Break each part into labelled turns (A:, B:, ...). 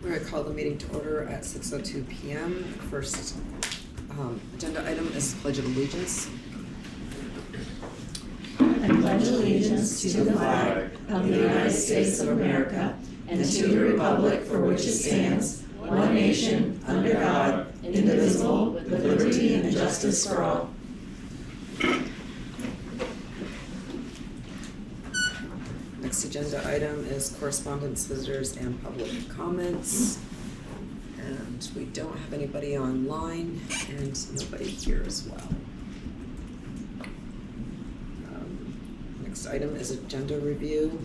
A: All right, call the meeting to order at 6:02 p.m. First agenda item is Pledge of Allegiance.
B: I pledge allegiance to the flag of the United States of America and to the republic for which it stands, one nation, under God, indivisible, with liberty and justice for all.
A: Next agenda item is correspondence, visitors, and public comments. And we don't have anybody online and nobody here as well. Next item is agenda review.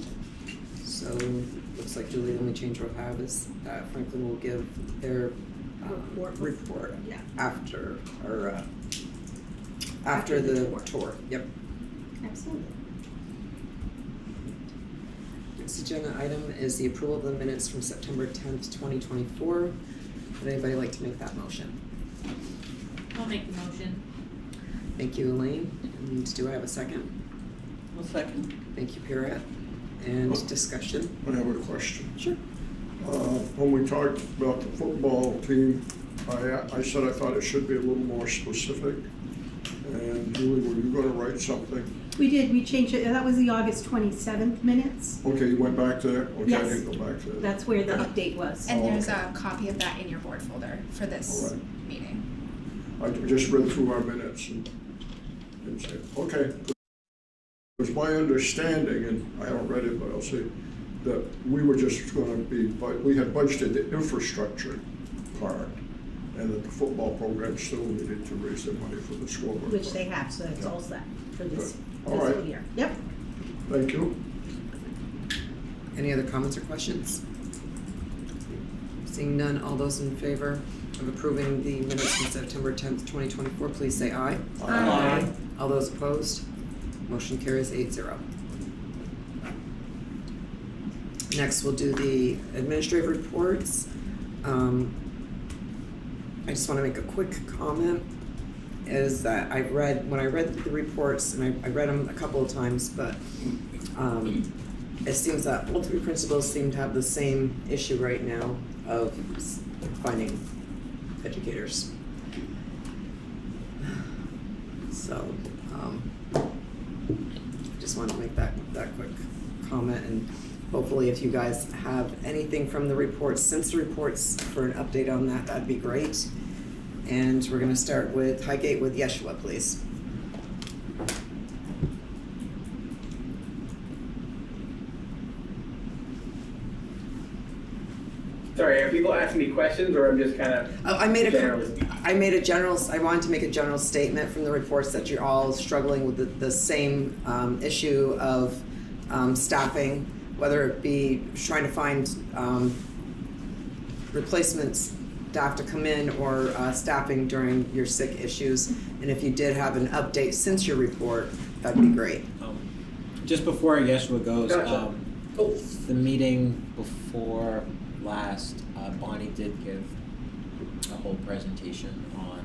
A: So looks like Julie, the only change we'll have is that Franklin will give their report
B: Yeah.
A: after the tour. Yep.
B: Absolutely.
A: Next agenda item is the approval of the minutes from September 10th, 2024. Would anybody like to make that motion?
C: I'll make the motion.
A: Thank you, Elaine. And do I have a second?
C: I'll second.
A: Thank you, Pierrette. And discussion?
D: I have a question.
A: Sure.
D: When we talked about the football team, I said I thought it should be a little more specific. And Julie, were you gonna write something?
E: We did, we changed it, that was the August 27th minutes.
D: Okay, you went back to that? Okay, I
E: Yes.
D: didn't go back to that.
E: That's where the update was.
F: And there's
D: okay.
F: a copy of that in your board folder for this
D: All right.
F: meeting.
D: I just read through our minutes and said, okay. It was my understanding, and I haven't read it, but I'll say, that we were just gonna be, but we had budgeted the infrastructure part, and that the football program still needed to raise their money for the scoreboard.
E: Which they have, so that's all set for this
D: Good. All
E: fiscal
D: right.
E: year. Yep.
D: Thank you.
A: Any other comments or questions? Seeing none, all those in favor of approving the minutes from September 10th, 2024, please say aye.
D: Aye.
A: All those opposed? Motion carries 8-0. Next, we'll do the administrative reports. I just want to make a quick comment, is that when I read the reports, and I read them a couple of times, but it seems that all three principals seem to have the same issue right now of finding educators. So, just wanted to make that quick comment, and hopefully if you guys have anything from the reports, since the reports, for an update on that, that'd be great. And we're gonna start with Highgate with Yeshua, please.
G: Sorry, are people asking me questions, or I'm just kind of?
A: I wanted to make a general statement from the reports that you're all struggling with the same issue of staffing, whether it be trying to find replacement staff to come in or staffing during your sick issues. And if you did have an update since your report, that'd be great.
H: Just before Yeshua goes,
G: Gotcha.
H: the meeting before last, Bonnie did give a whole presentation on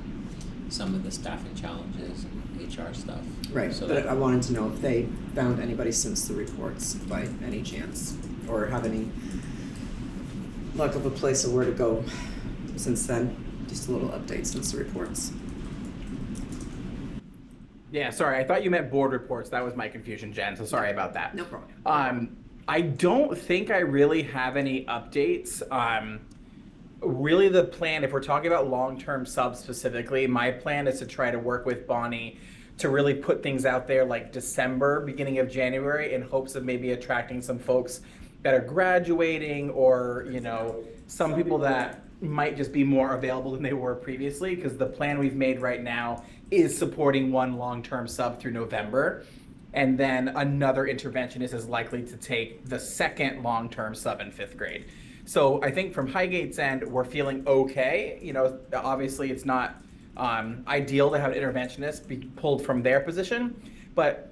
H: some of the staffing challenges and HR stuff.
A: Right,
H: So
A: but
H: that,
A: I wanted to know if they found anybody since the reports by any chance, or have any luck of a place of where to go since then. Just a little update since the reports.
G: Yeah, sorry, I thought you meant board reports. That was my confusion, Jen, so sorry about that.
A: No problem.
G: I don't think I really have any updates. Really the plan, if we're talking about long-term subs specifically, my plan is to try to work with Bonnie to really put things out there like December, beginning of January, in hopes of maybe attracting some folks that are graduating, or, you know, some people that might just be more available than they were previously, because the plan we've made right now is supporting one long-term sub through November. And then another interventionist is likely to take the second long-term sub in 5th grade. So I think from Highgate's end, we're feeling okay. You know, obviously it's not ideal to have an interventionist be pulled from their position, but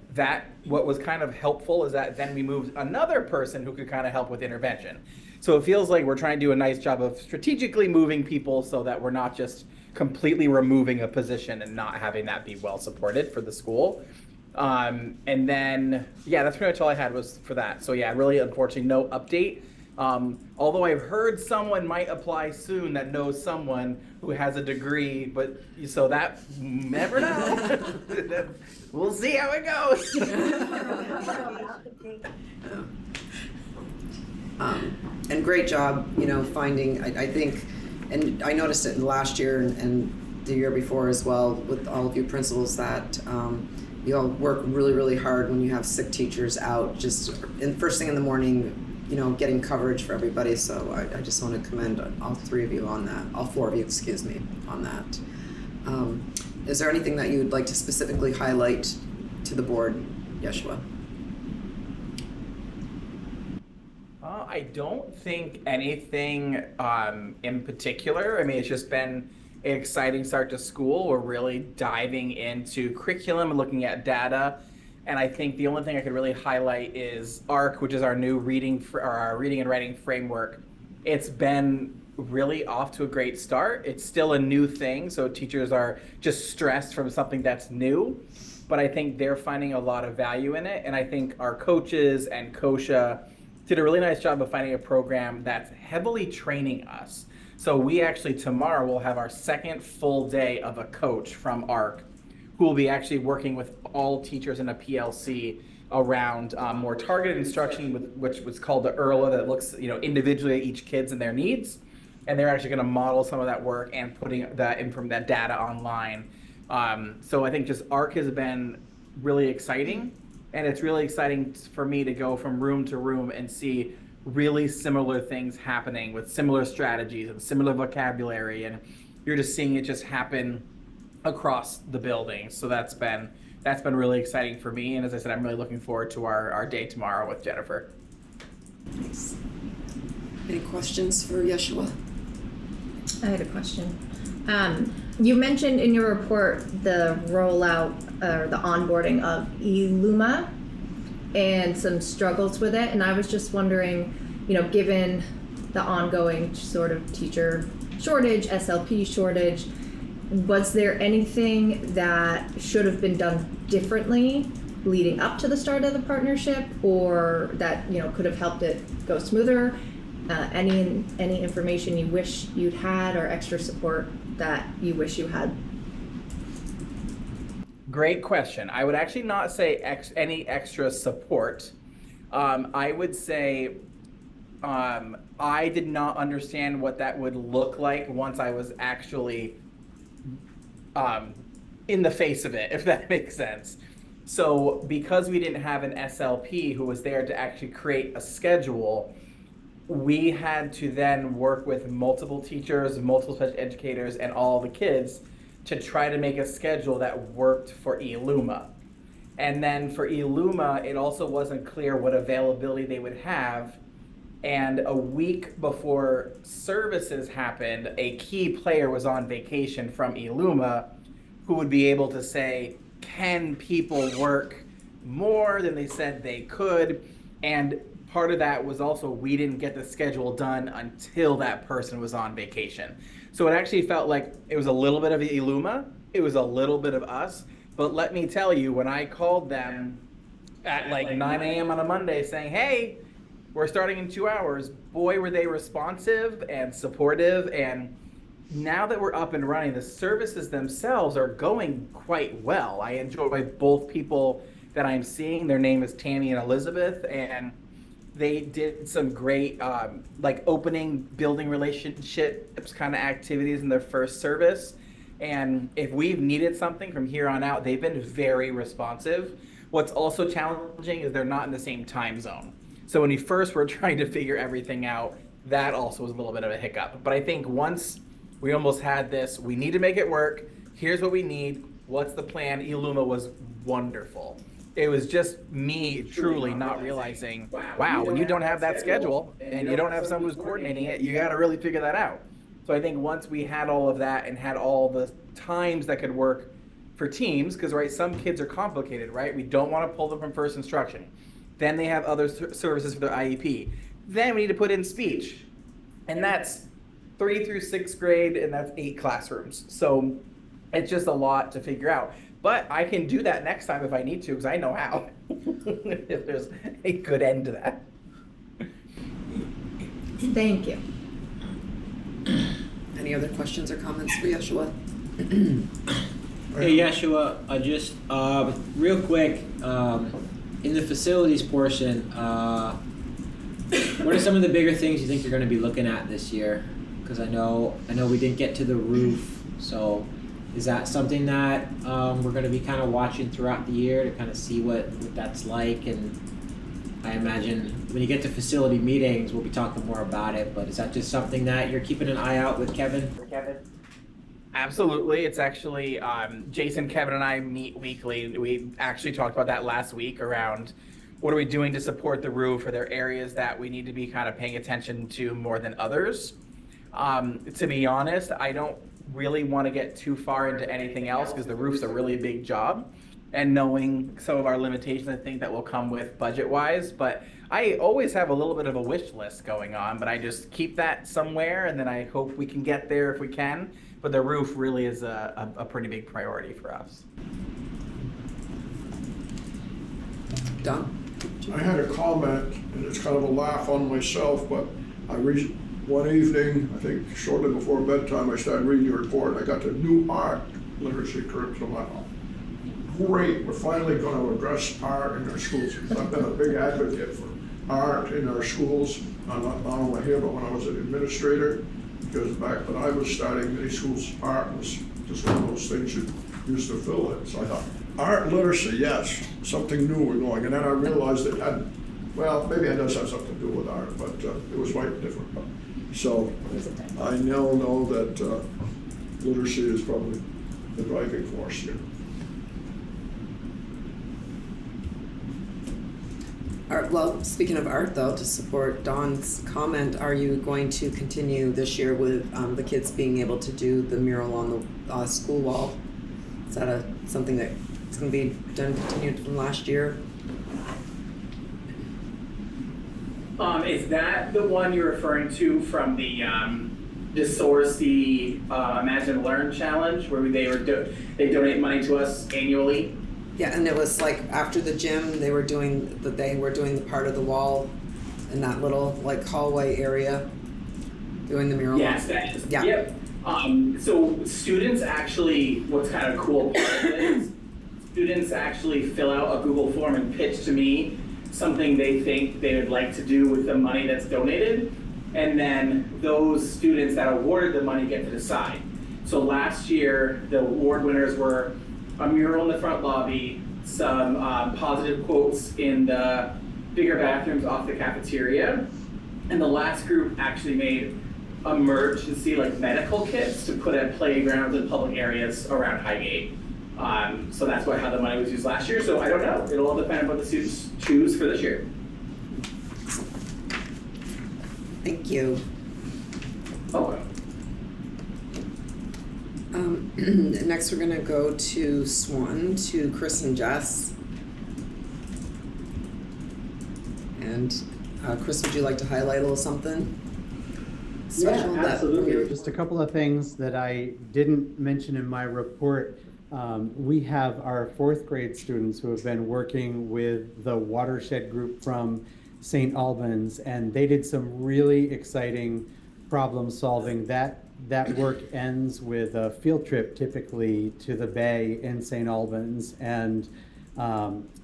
G: what was kind of helpful is that then we moved another person who could kind of help with intervention. So it feels like we're trying to do a nice job of strategically moving people so that we're not just completely removing a position and not having that be well supported for the school. And then, yeah, that's pretty much all I had was for that. So yeah, really unfortunately no update Although I've heard someone might apply soon that knows someone who has a degree, but so that never know. We'll see how it goes.
A: And great job, finding, I think, and I noticed it in last year and the year before as well with all of you principals that you all work really, really hard when you have sick teachers out, just in first thing in the morning, getting coverage for everybody. So I just want to commend all three of you on that, all four of you, excuse me, on that. Is there anything that you'd like to specifically highlight to the board, Yeshua?
G: I don't think anything in particular. I mean, it's just been an exciting start to school. We're really diving into curriculum and looking at data. And I think the only thing I could really highlight is ARC, which is our new reading and writing framework. It's been really off to a great start. It's still a new thing, so teachers are just stressed from something that's new. But I think they're finding a lot of value in it. And I think our coaches and COSHA did a really nice job of finding a program that's heavily training us. So we actually tomorrow will have our second full day of a coach from ARC who will be actually working with all teachers in a PLC around more targeted instruction, which was called the ERLA, that looks individually at each kids and their needs. And they're actually going to model some of that work and putting that data online. So I think just ARC has been really exciting. And it's really exciting for me to go from room to room and see really similar things happening with similar strategies and similar vocabulary. And you're just seeing it just happen across the building. So that's been really exciting for me. And as I said, I'm really looking forward to our day tomorrow with Jennifer.
A: Thanks. Any questions for Yeshua?
F: I had a question. You mentioned in your report the rollout or the onboarding of eLuma and some struggles with it, and I was just wondering, given the ongoing sort of teacher shortage, SLP shortage, was there anything that should have been done differently leading up to the start of the partnership, or that could have helped it go smoother? Any information you wish you'd had, or extra support that you wish you had?
G: Great question. I would actually not say any extra support. I would say I did not understand what that would look like once I was actually in the face of it, if that makes sense. So because we didn't have an SLP who was there to actually create a schedule, we had to then work with multiple teachers, multiple special educators, and all the kids to try to make a schedule that worked for eLuma. And then for eLuma, it also wasn't clear what availability they would have. And a week before services happened, a key player was on vacation from eLuma who would be able to say, can people work more than they said they could? And part of that was also we didn't get the schedule done until that person was on vacation. So it actually felt like it was a little bit of eLuma, it was a little bit of us, but let me tell you, when I called them at like 9 a.m. on a Monday saying, hey, we're starting in 2 hours, boy, were they responsive and supportive. And now that we're up and running, the services themselves are going quite well. I enjoy both people that I'm seeing. Their name is Tammy and Elizabeth, and they did some great opening, building relationships kind of activities in their first service. And if we've needed something from here on out, they've been very responsive. What's also challenging is they're not in the same time zone. So when we first were trying to figure everything out, that also was a little bit of a hiccup. But I think once we almost had this, we need to make it work. Here's what we need. What's the plan? eLuma was wonderful. It was just me truly not realizing, wow, when you don't have that schedule and you don't have someone who's coordinating it, you got to really figure that out. So I think once we had all of that and had all the times that could work for teams, because some kids are complicated, right? We don't want to pull them from first instruction. Then they have other services for their IEP. Then we need to put in speech. And that's 3 through 6th grade, and that's 8 classrooms. So it's just a lot to figure out. But I can do that next time if I need to, because I know how. If there's a good end to that.
F: Thank you.
A: Any other questions or comments for Yeshua?
H: Hey Yeshua, just real quick, in the facilities portion, what are some of the bigger things you think you're going to be looking at this year? Because I know we didn't get to the roof, so is that something that we're going to be kind of watching throughout the year to kind of see what that's like? And I imagine when you get to facility meetings, we'll be talking more about it. But is that just something that you're keeping an eye out with Kevin?
G: Absolutely. It's actually, Jason, Kevin, and I meet weekly. We actually talked about that last week around what are we doing to support the roof? Are there areas that we need to be kind of paying attention to more than others? To be honest, I don't really want to get too far into anything else because the roof's a really big job. And knowing some of our limitations, I think that will come with budget-wise. But I always have a little bit of a wish list going on, but I just keep that somewhere, and then I hope we can get there if we can. But the roof really is a pretty big priority for us.
A: Don?
D: I had a comment, and it's kind of a laugh on myself, but one evening, I think shortly before bedtime, I started reading your report, and I got the new art literacy curriculum. I thought, great, we're finally going to address art in our schools. I've been a big advocate for art in our schools, not only here, but when I was an administrator, because back when I was starting many schools, art was just one of those things you used to fill it. So I thought, art literacy, yes, something new we're going. And then I realized it had, well, maybe it does have something to do with art, but it was quite different. So I now know that literacy is probably the driving force here.
A: Art, well, speaking of art, though, to support Dawn's comment, are you going to continue this year with the kids being able to do the mural on the school wall? Is that something that is going to be done, continued from last year?
G: Is that the one you're referring to from the Source the Imagine and Learn challenge, where they donate money to us annually?
A: Yeah, and it was like after the gym, they were doing the part of the wall in that little like hallway area, doing the mural.
G: Yes, that is.
A: Yeah.
G: Yep. So students actually, what's kind of cool part of it is students actually fill out a Google form and pitch to me something they think they would like to do with the money that's donated, and then those students that awarded the money get to decide. So last year, the award winners were a mural in the front lobby, some positive quotes in the bigger bathrooms off the cafeteria, and the last group actually made emergency like medical kits to put at playgrounds and public areas around Highgate. So that's how the money was used last year. So I don't know. It'll all depend on what the students choose for this year.
A: Thank you.
G: Okay.
A: Next, we're going to go to Swan, to Chris and Jess. And Chris, would you like to highlight a little something special?
I: Yeah, absolutely. Just a couple of things that I didn't mention in my report. We have our 4th grade students who have been working with the watershed group from St. Albans, and they did some really exciting problem solving. That work ends with a field trip typically to the bay in St. Albans, and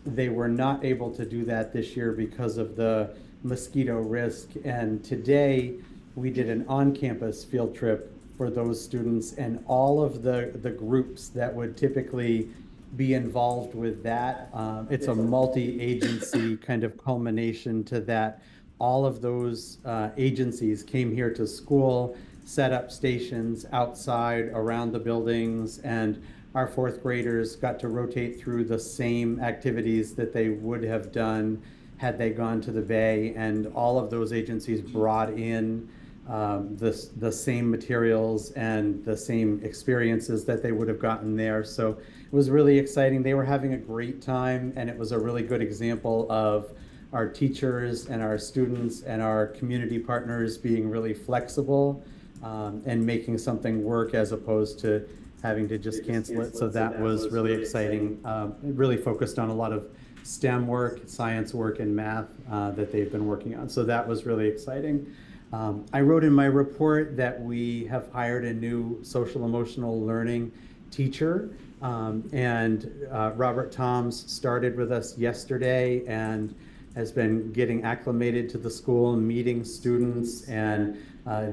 I: they were not able to do that this year because of the mosquito risk. And today we did an on-campus field trip for those students, and all of the groups that would typically be involved with that. It's a multi-agency kind of culmination to that. All of those agencies came here to school, set up stations outside around the buildings, and our 4th graders got to rotate through the same activities that they would have done had they gone to the bay. And all of those agencies brought in the same materials and the same experiences that they would have gotten there. So it was really exciting. They were having a great time, and it was a really good example of our teachers and our students and our community partners being really flexible and making something work as opposed to having to just cancel it. So that was really exciting. It really focused on a lot of STEM work, science work, and math that they've been working on. So that was really exciting. I wrote in my report that we have hired a new social emotional learning teacher, and Robert Toms started with us yesterday and has been getting acclimated to the school, meeting students, and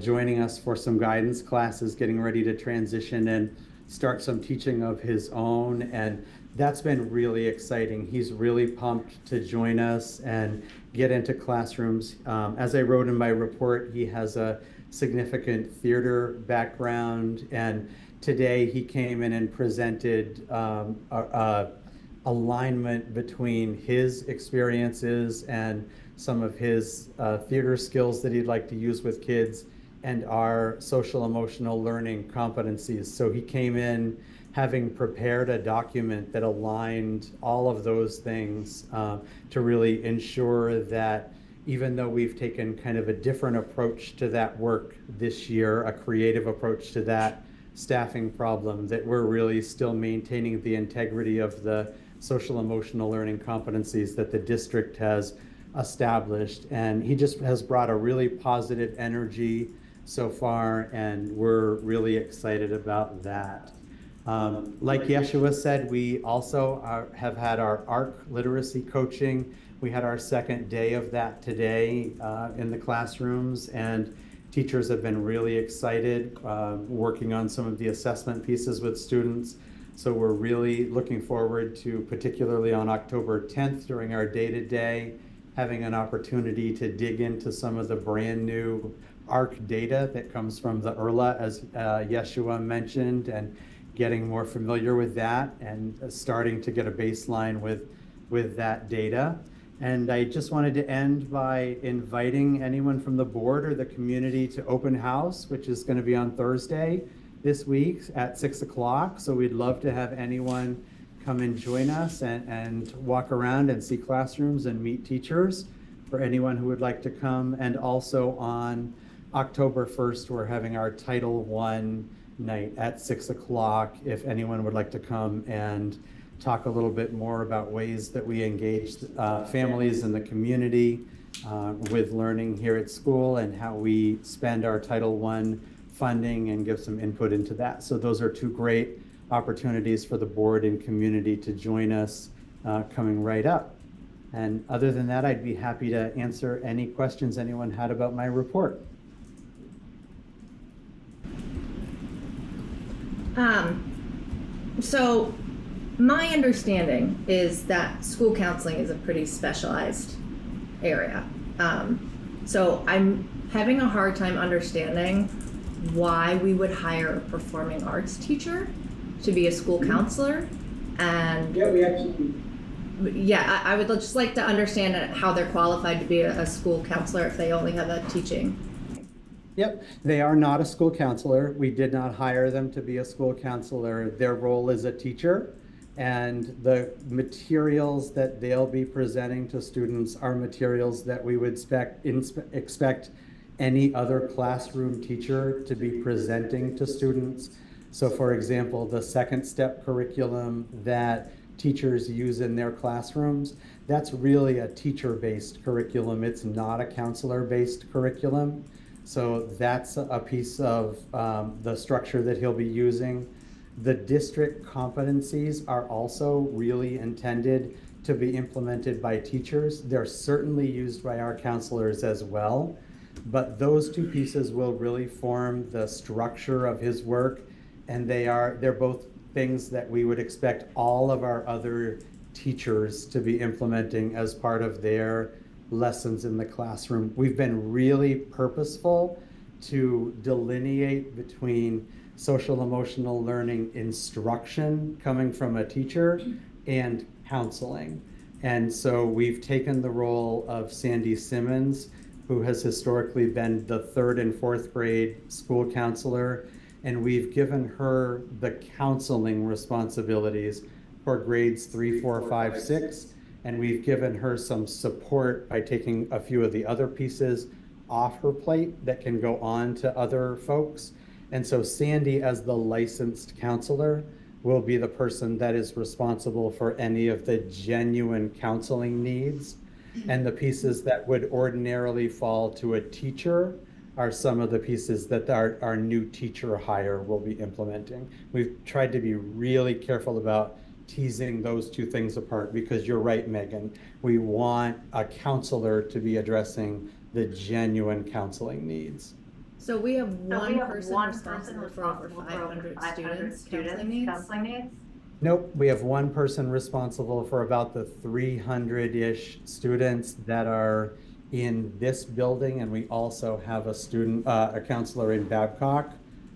I: joining us for some guidance classes, getting ready to transition and start some teaching of his own. And that's been really exciting. He's really pumped to join us and get into classrooms. As I wrote in my report, he has a significant theater background, and today he came in and presented alignment between his experiences and some of his theater skills that he'd like to use with kids and our social emotional learning competencies. So he came in having prepared a document that aligned all of those things to really ensure that even though we've taken kind of a different approach to that work this year, a creative approach to that staffing problem, that we're really still maintaining the integrity of the social emotional learning competencies that the district has established. And he just has brought a really positive energy so far, and we're really excited about that. Like Yeshua said, we also have had our ARC literacy coaching. We had our second day of that today in the classrooms, and teachers have been really excited working on some of the assessment pieces with students. So we're really looking forward to, particularly on October 10th during our day-to-day, having an opportunity to dig into some of the brand new ARC data that comes from the IRLA, as Yeshua mentioned, and getting more familiar with that and starting to get a baseline with that data. And I just wanted to end by inviting anyone from the board or the community to open house, which is going to be on Thursday this week at 6 o'clock. So we'd love to have anyone come and join us and walk around and see classrooms and meet teachers for anyone who would like to come. And also on October 1st, we're having our Title I night at 6 o'clock. If anyone would like to come and talk a little bit more about ways that we engage families in the community with learning here at school and how we spend our Title I funding and give some input into that. So those are two great opportunities for the board and community to join us coming right up. And other than that, I'd be happy to answer any questions anyone had about my report.
F: So my understanding is that school counseling is a pretty specialized area. So I'm having a hard time understanding why we would hire a performing arts teacher to be a school counselor. And I would just like to understand how they're qualified to be a school counselor if they only have a teaching.
I: Yep, they are not a school counselor. We did not hire them to be a school counselor. Their role is a teacher, and the materials that they'll be presenting to students are materials that we would expect any other classroom teacher to be presenting to students. So for example, the second step curriculum that teachers use in their classrooms, that's really a teacher-based curriculum. It's not a counselor-based curriculum. So that's a piece of the structure that he'll be using. The district competencies are also really intended to be implemented by teachers. They're certainly used by our counselors as well, but those two pieces will really form the structure of his work, and they're both things that we would expect all of our other teachers to be implementing as part of their lessons in the classroom. We've been really purposeful to delineate between social emotional learning instruction coming from a teacher and counseling. And so we've taken the role of Sandy Simmons, who has historically been the 3rd and 4th grade school counselor, and we've given her the counseling responsibilities for grades 3, 4, 5, 6. And we've given her some support by taking a few of the other pieces off her plate that can go on to other folks. And so Sandy, as the licensed counselor, will be the person that is responsible for any of the genuine counseling needs. And the pieces that would ordinarily fall to a teacher are some of the pieces that our new teacher hire will be implementing. We've tried to be really careful about teasing those two things apart, because you're right, Megan. We want a counselor to be addressing the genuine counseling needs.
F: So we have one person responsible for over 500 students counseling needs?
I: Nope, we have one person responsible for about the 300-ish students that are in this building, and we also have a counselor in Babcock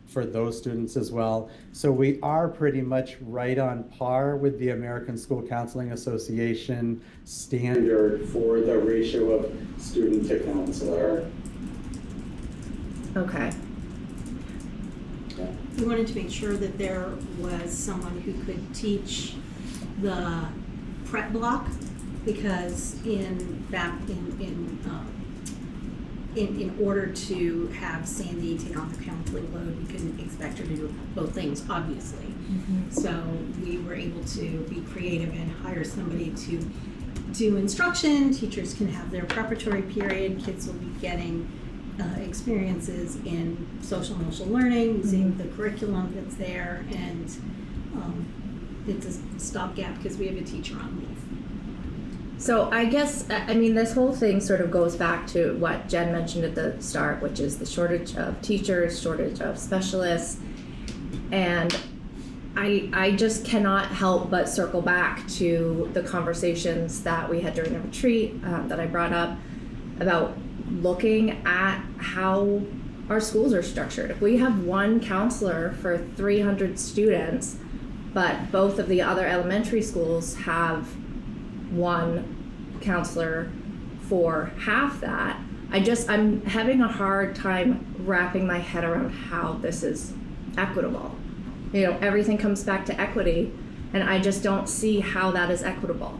I: for those students as well. So we are pretty much right on par with the American School Counseling Association standard for the ratio of student to counselor.
F: Okay.
E: We wanted to make sure that there was someone who could teach the prep block, because in order to have Sandy take on the counseling load, you couldn't expect her to do both things, obviously. So we were able to be creative and hire somebody to do instruction. Teachers can have their preparatory period. Kids will be getting experiences in social emotional learning, using the curriculum that's there, and it's a stopgap because we have a teacher on leave.
F: So I guess, I mean, this whole thing sort of goes back to what Jen mentioned at the start, which is the shortage of teachers, shortage of specialists, and I just cannot help but circle back to the conversations that we had during the retreat that I brought up about looking at how our schools are structured. If we have one counselor for 300 students, but both of the other elementary schools have one counselor for half that, I'm having a hard time wrapping my head around how this is equitable. You know, everything comes back to equity, and I just don't see how that is equitable.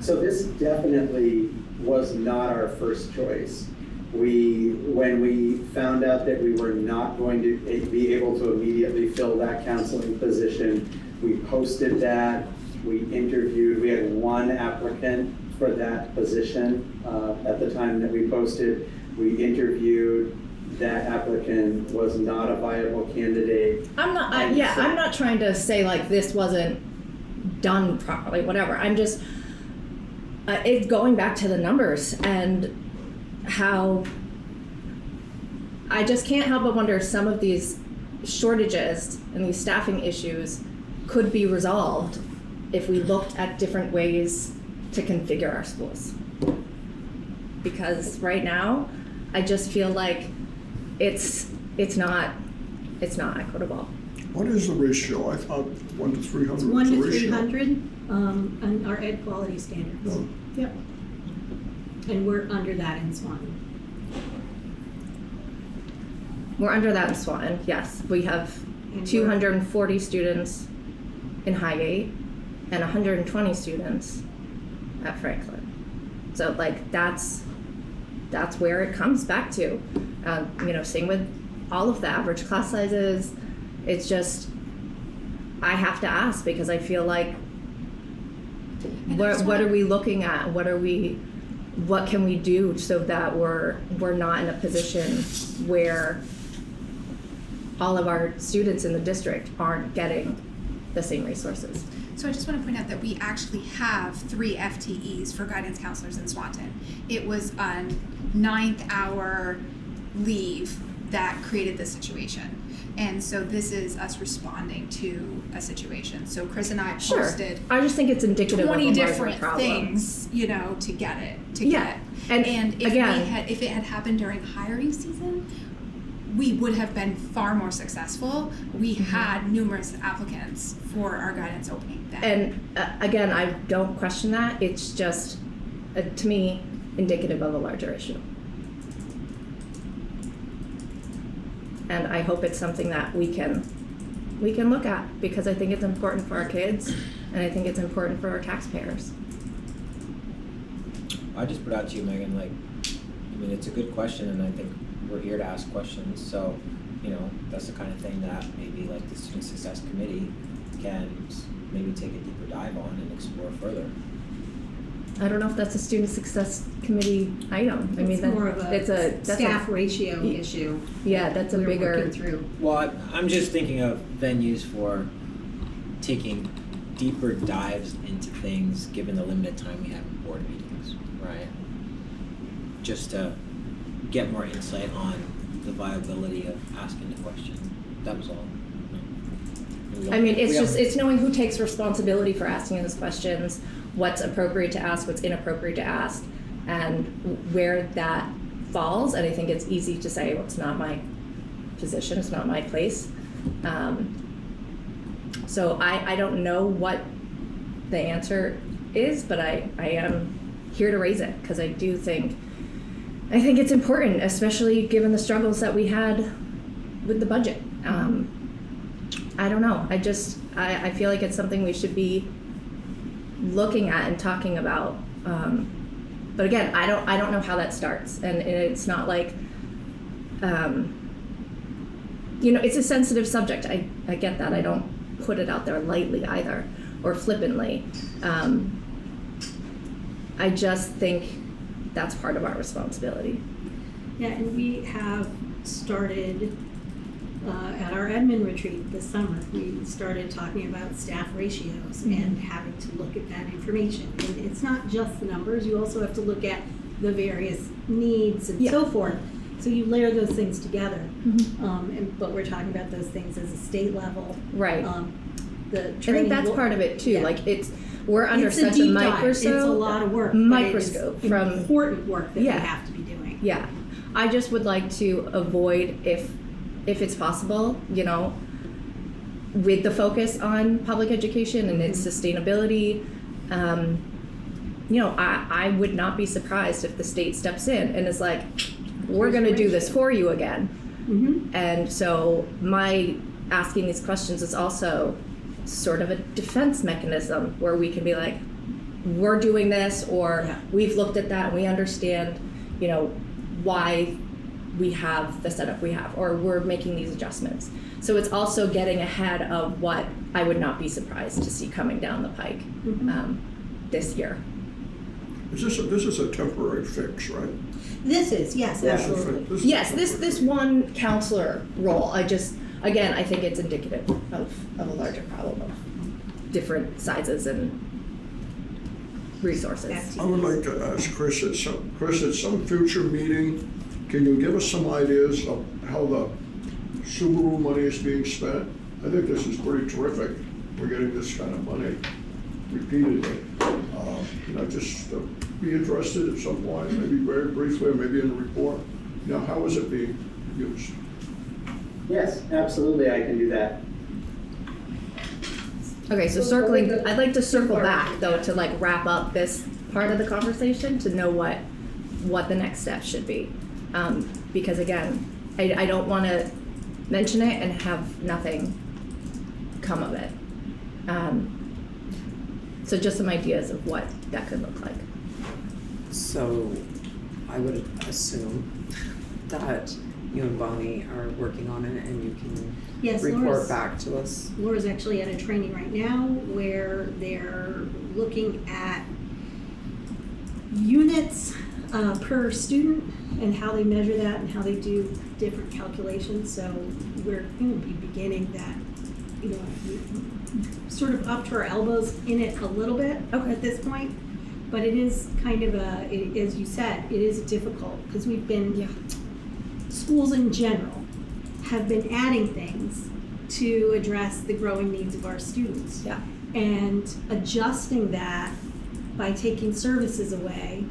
I: So this definitely was not our first choice. When we found out that we were not going to be able to immediately fill that counseling position, we posted that, we interviewed, we had one applicant for that position at the time that we posted. We interviewed, that applicant was not a viable candidate.
F: I'm not trying to say like this wasn't done properly, whatever. I'm just, it's going back to the numbers and how I just can't help but wonder if some of these shortages and these staffing issues could be resolved if we looked at different ways to configure our schools. Because right now, I just feel like it's not equitable.
D: What is the ratio? I thought 1 to 300
E: It's
D: was
E: 1
D: the
E: to
D: ratio.
E: 300 on our ed quality standards.
D: Oh.
E: Yep. And we're under that in Swanton.
F: We're under that in Swanton, yes. We have
E: And
F: 240 students in Highgate and 120 students at Franklin. So like that's where it comes back to. Same with all of the average class sizes. It's just, I have to ask because I feel like what are we looking at? What can we do so that we're not in a position where all of our students in the district aren't getting the same resources?
J: So I just want to point out that we actually have 3 FTEs for guidance counselors in Swanton. It was on 9th hour leave that created this situation. And so this is us responding to a situation. So Chris and I posted
F: I just think it's indicative
J: 20
F: of a larger
J: different
F: problem.
J: things, to get it.
F: And
J: if
F: again,
J: if it had happened during hiring season, we would have been far more successful. We had numerous applicants for our guidance opening then.
F: And again, I don't question that. It's just, to me, indicative of a larger issue. And I hope it's something that we can look at, because I think it's important for our kids and I think it's important for our taxpayers.
H: I just put out to you, Megan, it's a good question, and I think we're here to ask questions, so, that's the kind of thing that maybe the Student Success Committee can maybe take a deeper dive on and explore further.
F: I don't know if that's a student success committee item. I mean,
E: It's more of a
F: that's
E: staff ratio issue.
F: Yeah, that's a
E: we're
F: bigger.
E: working through.
H: Well, I'm just thinking of venues for taking deeper dives into things, given the limited time we have in board meetings, right? Just to get more insight on the viability of asking the question. That was all.
F: I mean, it's
H: We
F: just,
H: have-
F: it's knowing who takes responsibility for asking those questions, what's appropriate to ask, what's inappropriate to ask, and where that falls. And I think it's easy to say, well, it's not my position, it's not my place. So I don't know what the answer is, but I am here to raise it, because I think it's important, especially given the struggles that we had with the budget. I don't know. I feel like it's something we should be looking at and talking about. But again, I don't know how that starts, and it's not like, it's a sensitive subject. I get that. I don't put it out there lightly either, or flippantly. I just think that's part of our responsibility.
E: Yeah, and we have started at our admin retreat this summer. We started talking about staff ratios and having to look at that information. And it's not just the numbers, you also have to look at the various needs and so forth. So you layer those things together. But we're talking about those things as a state level.
F: Right.
E: The
F: I think
E: training
F: that's part of it too.
E: Yeah.
F: Like we're under
E: It's a
F: such a
E: deep dive.
F: microscope.
E: It's a lot of work.
F: Microscope
E: but it is
F: from
E: important work that
F: Yeah.
E: we have to be doing.
F: Yeah, I just would like to avoid, if it's possible, with the focus on public education and its sustainability. I would not be surprised if the state steps in and is like, we're going to do this for you again. And so my asking these questions is also sort of a defense mechanism where we can be like, we're doing this, or we've looked at that and we understand, why we have the setup we have, or we're making these adjustments. So it's also getting ahead of what I would not be surprised to see coming down the pike this year.
D: This is a temporary fix, right?
E: This is, yes, absolutely.
D: This is
F: Yes,
D: temporary.
F: this one counselor role, I think it's indicative of a larger problem of different sizes and resources.
D: I would like to ask Chris at some future meeting, can you give us some ideas of how the Subaru money is being spent? I think this is pretty terrific. We're getting this kind of money repeatedly. Just be interested at some point, maybe very briefly, or maybe in a report. How is it being used?
K: Yes, absolutely, I can do that.
F: Okay, so I'd like to circle back though to like wrap up this part of the conversation to know what the next step should be. Because again, I don't want to mention it and have nothing come of it. So just some ideas of what that could look like.
A: So I would assume that you and Bonnie are working on it and you can
E: Yes,
A: report
E: Laura's-
A: back to us.
E: Laura's actually at a training right now where they're looking at units per student and how they measure that and how they do different calculations. So we're going to be beginning that, sort of up to our elbows in it a little bit at this point. But it is kind of as you said, it is difficult because we've been, schools in general have been adding things to address the growing needs of our students.
F: Yeah.
E: And adjusting that by taking services away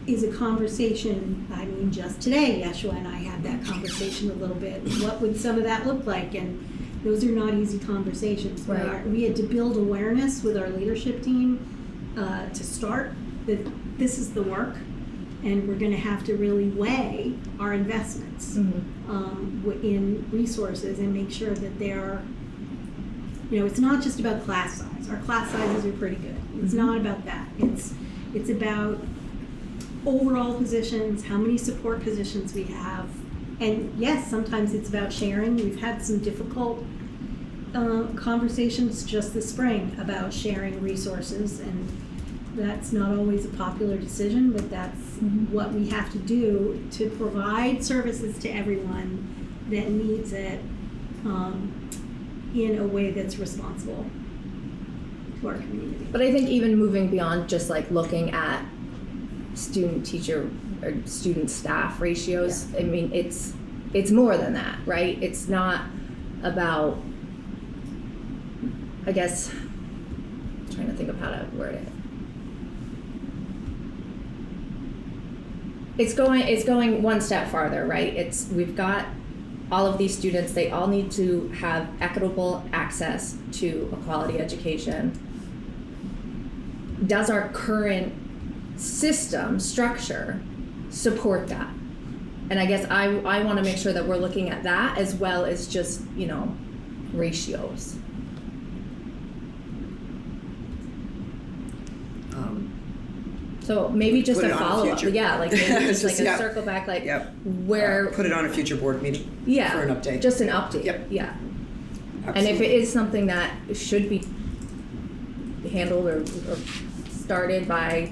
E: is a conversation. I mean, just today, Yeshua and I had that conversation a little bit. What would some of that look like? And those are not easy conversations.
F: Right.
E: We had to build awareness with our leadership team to start that this is the work, and we're going to have to really weigh our investments in resources and make sure that they're, it's not just about class size. Our class sizes are pretty good. It's not about that. It's about overall positions, how many support positions we have. And yes, sometimes it's about sharing. We've had some difficult conversations just this spring about sharing resources, and That's not always a popular decision, but that's what we have to do to provide services to everyone that needs it in a way that's responsible to our community.
F: But I think even moving beyond just like looking at student teacher or student staff ratios, I mean, it's more than that, right? It's not about, I guess, I'm trying to think of how to word it. It's going one step farther, right? We've got all of these students, they all need to have equitable access to a quality education. Does our current system structure support that? And I guess I want to make sure that we're looking at that as well as just, ratios. So maybe just
A: Put
F: a
A: it on a
F: follow-up,
A: future-
F: yeah, like maybe just like a
A: Yep.
F: circle back, like
A: Yep.
F: where,
A: Put it on a future board meeting.
F: yeah,
A: for an update.
F: just an update,
A: Yep.
F: yeah. And if it is something that should be handled or started by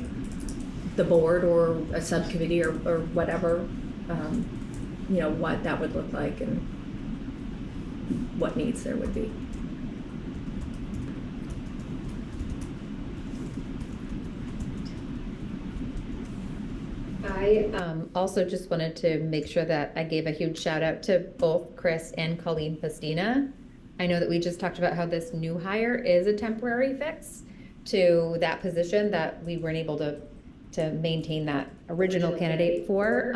F: the board or a subcommittee or whatever, what that would look like and what needs there would be.
L: I also just wanted to make sure that I gave a huge shout out to both Chris and Colleen Pastina. I know that we just talked about how this new hire is a temporary fix to that position that we weren't able to maintain that original candidate for.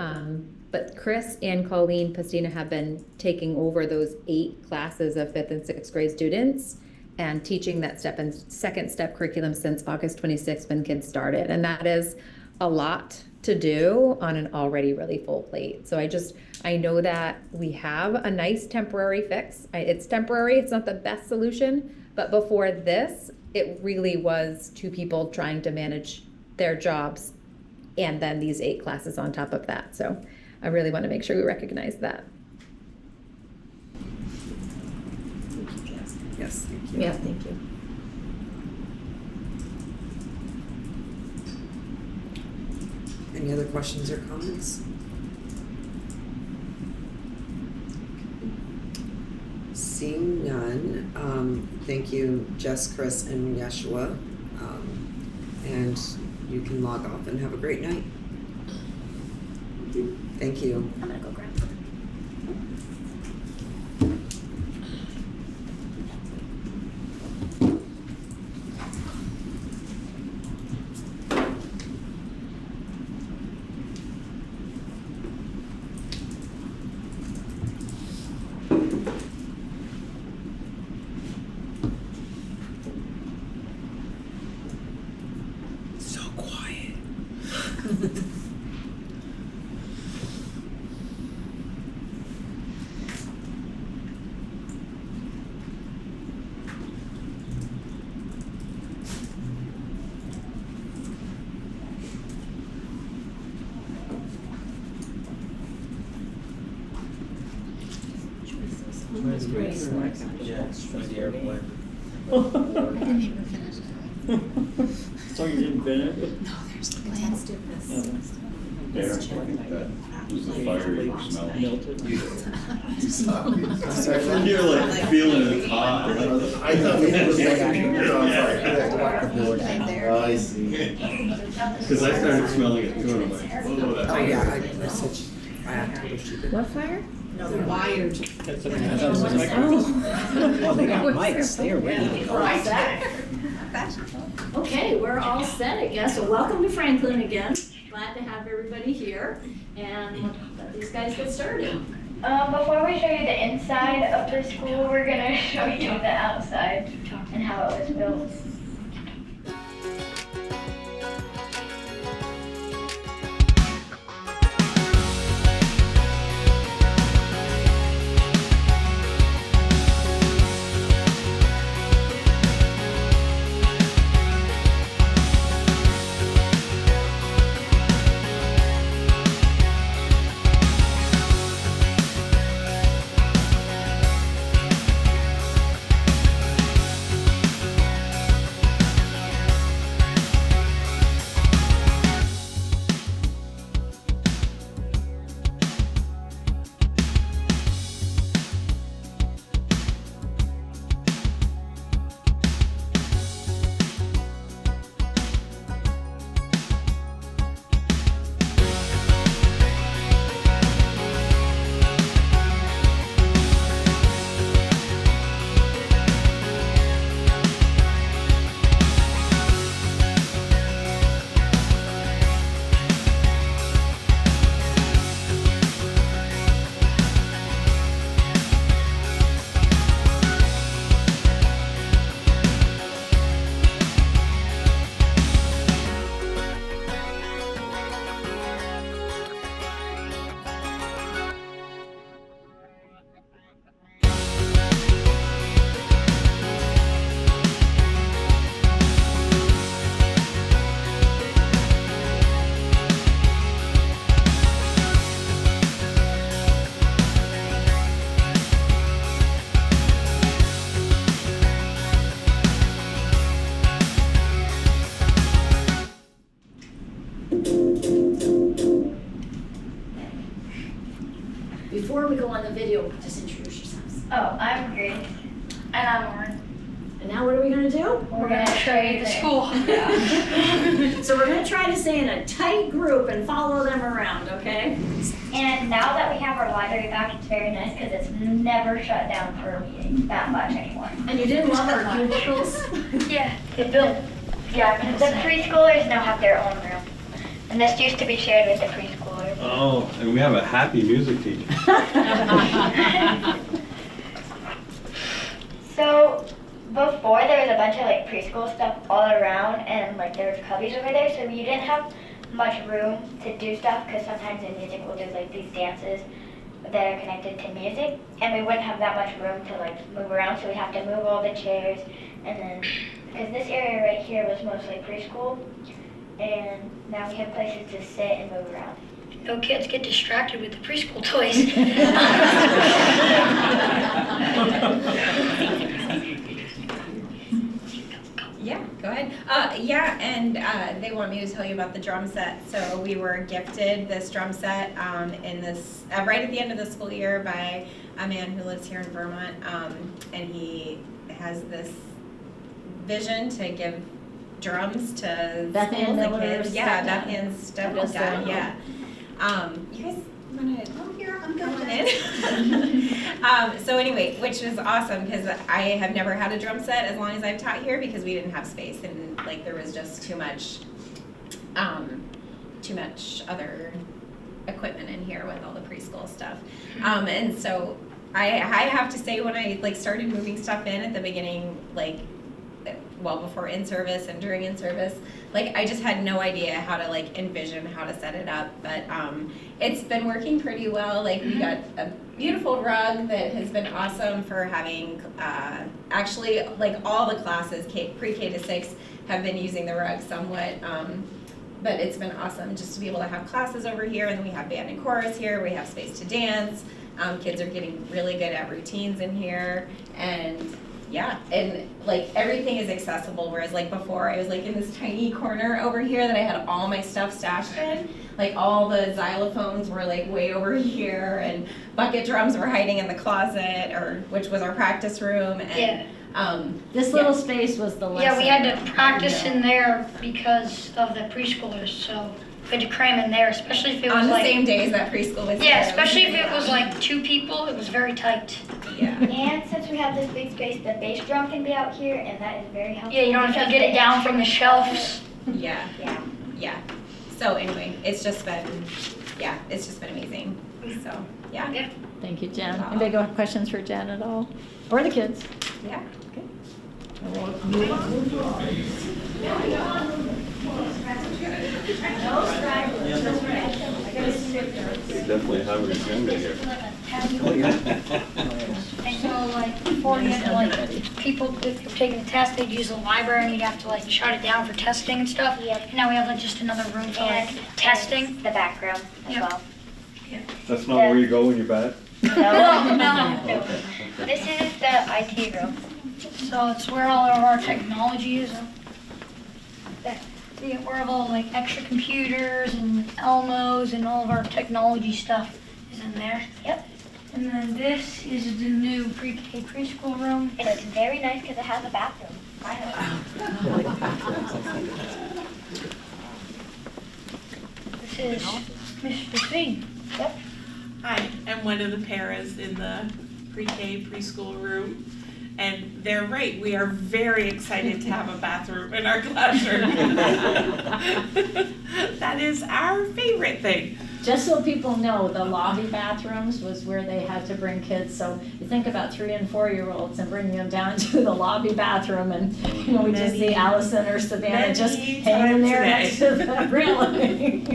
L: But Chris and Colleen Pastina have been taking over those 8 classes of 5th and 6th grade students and teaching that step and second step curriculum since August 26th when kids started. And that is a lot to do on an already really full plate. So I know that we have a nice temporary fix. It's temporary, it's not the best solution, but before this, it really was 2 people trying to manage their jobs and then these 8 classes on top of that. So I really want to make sure we recognize that.
A: Yes, thank you.
F: Yeah, thank you.
A: Any other questions or comments? Seeing none, thank you, Jess, Chris, and Yeshua. And you can log off and have a great night. Thank you.
F: I'm gonna go grab
A: So quiet.
M: So you didn't finish it?
J: No, there's plans to this.
M: There, was the fire you smelled? Melted. You're like feeling it hot.
K: I thought it was like you're on fire.
J: There.
K: I see.
M: Cause I started smelling it too, and I'm like, oh, that's.
A: Oh, yeah, I told her she did.
F: What fire?
J: No, the wired.
H: Oh, they got mics, they are ready to go.
B: Okay, we're all set, I guess. So welcome to Franklin again. Glad to have everybody here, and let these guys get started.
N: Before we show you the inside of the school, we're gonna show you the outside and how it was built.
B: before we go on the video, just introduce yourselves.
N: Oh, I'm Grace. And I'm Lauren.
B: And now what are we gonna do?
N: We're gonna show you the school.
B: So we're gonna try to stay in a tight group and follow them around, okay?
N: And now that we have our library back, it's very nice because it's never shut down for a meeting that much anymore.
B: And you didn't love our cubicles?
N: Yeah, it built. Yeah, the preschoolers now have their own room. And this used to be shared with the preschoolers.
M: Oh, and we have a happy music teacher.
N: So before there was a bunch of like preschool stuff all around and like there was cubbies over there, so you didn't have much room to do stuff because sometimes in music we'll do like these dances that are connected to music and we wouldn't have that much room to like move around, so we have to move all the chairs, and then because this area right here was mostly preschool and now we have places to sit and move around.
O: No kids get distracted with the preschool toys.
P: Yeah, go ahead. And they want me to tell you about the drum set. So we were gifted this drum set in this right at the end of the school year by a man who lives here in Vermont, and he has this vision to give drums to
B: Beth Ann
P: schools and
B: Miller's
P: kids. Yeah,
B: stepdad.
P: Beth Ann's stepdad.
B: Stepdad.
P: Yeah. You guys wanna?
E: Oh, here, I'm
P: Come
E: going
P: on in. So anyway, which is awesome because I have never had a drum set as long as I've taught here because we didn't have space and like there was just too much other equipment in here with all the preschool stuff. And so I have to say when I like started moving stuff in at the beginning, like well before in service and during in service, like I just had no idea how to like envision how to set it up, but it's been working pretty well. Like we got a beautiful rug that has been awesome for having actually like all the classes pre-K to 6 have been using the rug somewhat, but it's been awesome just to be able to have classes over here, and then we have band and chorus here, we have space to dance, kids are getting really good at routines in here, and yeah, and like everything is accessible, whereas like before I was like in this tiny corner over here that I had all my stuff stashed in. Like all the xylophones were like way over here, and bucket drums were hiding in the closet, which was our practice room. And
B: This little space was the lesson.
O: Yeah, we had to practice in there because of the preschoolers, so we had to cram in there, especially if it was
P: on the
O: like
P: same days that preschool was
O: yeah,
P: there.
O: especially if it was like 2 people, it was very tight.
P: Yeah.
N: And since we have this big space, the bass drum can be out here, and that is very helpful.
O: Yeah, you don't have to get it down from the shelves.
P: Yeah. So anyway, it's just been amazing. So yeah.
B: Thank you, Jen. Anybody got questions for Jen at all? Or the kids?
P: Yeah.
B: Okay.
M: We definitely have a agenda here.
O: And so like before you had to like people if you're taking a test they'd use the library and you'd have to like shut it down for testing and stuff. And now we have like just another room for like testing.
N: The back room as well.
M: That's not where you go when you're bad?
N: No. This is the IT room.
O: So it's where all of our technology is. Where all like extra computers and Elmos and all of our technology stuff is in there.
N: Yep.
O: And then this is the new pre-K preschool room.
N: And it's very nice because it has a bathroom.
O: This is Mr. Singh.
N: Yep.
C: Hi, I'm one of the paras in the pre-K preschool room. And they're right, we are very excited to have a bathroom in our classroom. That is our favorite thing.
B: Just so people know, the lobby bathrooms was where they had to bring kids. So you think about 3 and 4-year-olds and bringing them down to the lobby bathroom, and you know we just see Allison or Savannah just hanging there next to the railing.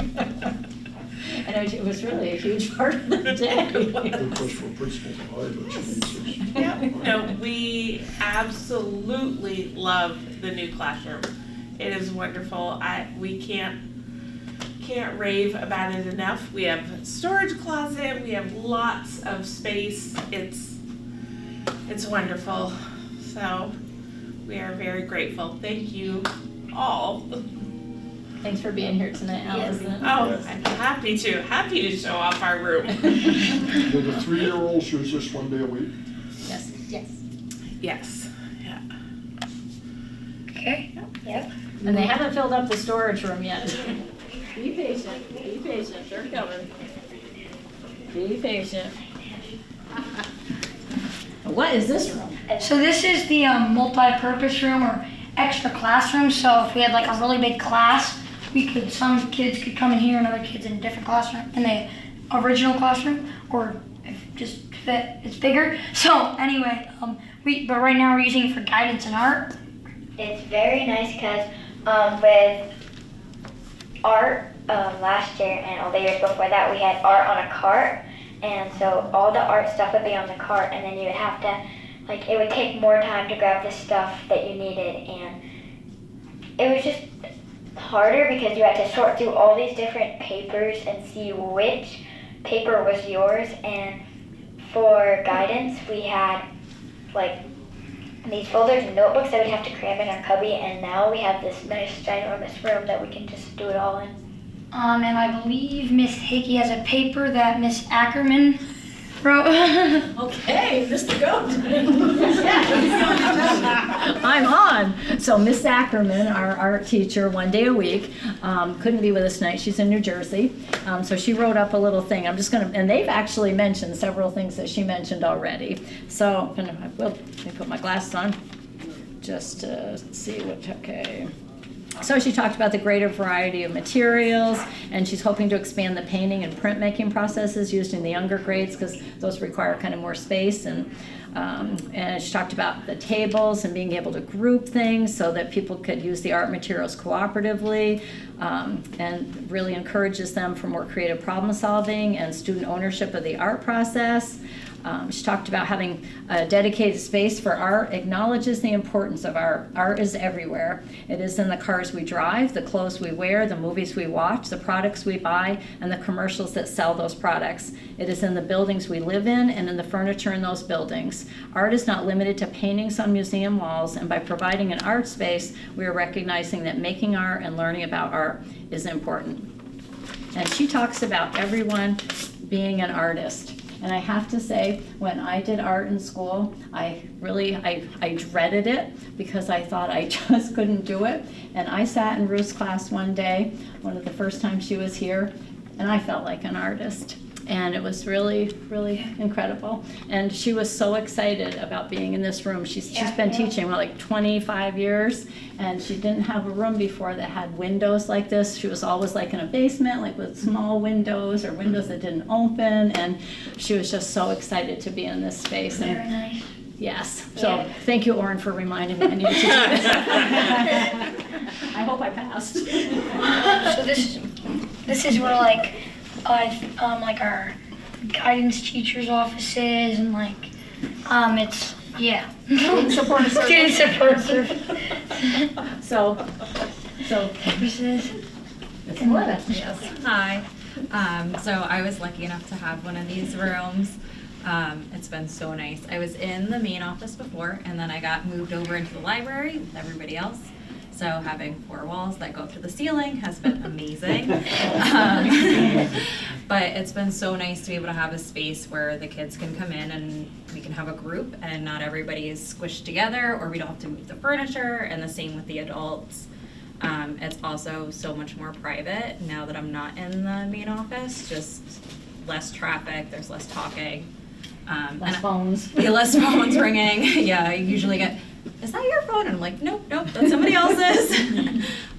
B: And it was really a huge part of the day.
C: Yep. No, we absolutely love the new classroom. It is wonderful. We can't rave about it enough. We have storage closet. We have lots of space. It's wonderful. So we are very grateful. Thank you all.
B: Thanks for being here tonight, Allison.
C: Oh, I'm happy to show off our room.
D: Do the 3-year-olds use this one day a week?
B: Yes. Yes.
C: Yes, yeah.
O: Okay, yep.
B: And they haven't filled up the storage room yet. Be patient, they're coming. Be patient. What is this room?
O: So this is the multi-purpose room or extra classroom. So if we had like a really big class, some kids could come in here and other kids in a different classroom, in the original classroom, or if just fit, it's bigger. So anyway, but right now we're using it for guidance and art.
N: It's very nice because with art last year and all the years before that, we had art on a cart, and so all the art stuff would be on the cart, and then you would have to, like, it would take more time to grab the stuff that you needed, and it was just harder because you had to sort through all these different papers and see which paper was yours. And for guidance, we had like these folders and notebooks that we'd have to cram in our cubby, and now we have this nice ginormous room that we can just do it all in.
O: And I believe Miss Hickey has a paper that Miss Ackerman wrote.
B: Okay, Mr. Goat. I'm on. So Miss Ackerman, our art teacher, one day a week, couldn't be with us tonight. She's in New Jersey. So she wrote up a little thing. I'm just going to, and they've actually mentioned several things that she mentioned already. So let me put my glasses on just to see what, okay. So she talked about the greater variety of materials, and she's hoping to expand the painting and printmaking processes used in the younger grades because those require kind of more space. And she talked about the tables and being able to group things so that people could use the art materials cooperatively, and really encourages them for more creative problem solving and student ownership of the art process. She talked about having a dedicated space for art, acknowledges the importance of art. Art is everywhere. It is in the cars we drive, the clothes we wear, the movies we watch, the products we buy, and the commercials that sell those products. It is in the buildings we live in and in the furniture in those buildings. Art is not limited to paintings on museum walls, and by providing an art space, we are recognizing that making art and learning about art is important. And she talks about everyone being an artist. And I have to say, when I did art in school, I dreaded it because I thought I just couldn't do it. And I sat in Ruth's class one day, one of the first times she was here, and I felt like an artist. And it was really, really incredible. And she was so excited about being in this room. She's been teaching for like 25 years, and she didn't have a room before that had windows like this. She was always like in a basement, like with small windows or windows that didn't open, and she was just so excited to be in this space.
O: Very nice.
B: Yes. So thank you, Oren, for reminding me I needed to do this. I hope I passed.
O: So this is where like our guidance teachers' offices and like it's
B: Student support service.
O: Student support service.
B: So
Q: Yes. Hi. So I was lucky enough to have one of these rooms. It's been so nice. I was in the main office before, and then I got moved over into the library with everybody else. So having 4 walls that go through the ceiling has been amazing. But it's been so nice to be able to have a space where the kids can come in and we can have a group and not everybody is squished together, or we don't have to move the furniture, and the same with the adults. It's also so much more private now that I'm not in the main office, just less traffic, there's less talking.
B: Less phones.
Q: Yeah, less phones ringing. Yeah, I usually get, is that your phone? And I'm like, nope, that's somebody else's.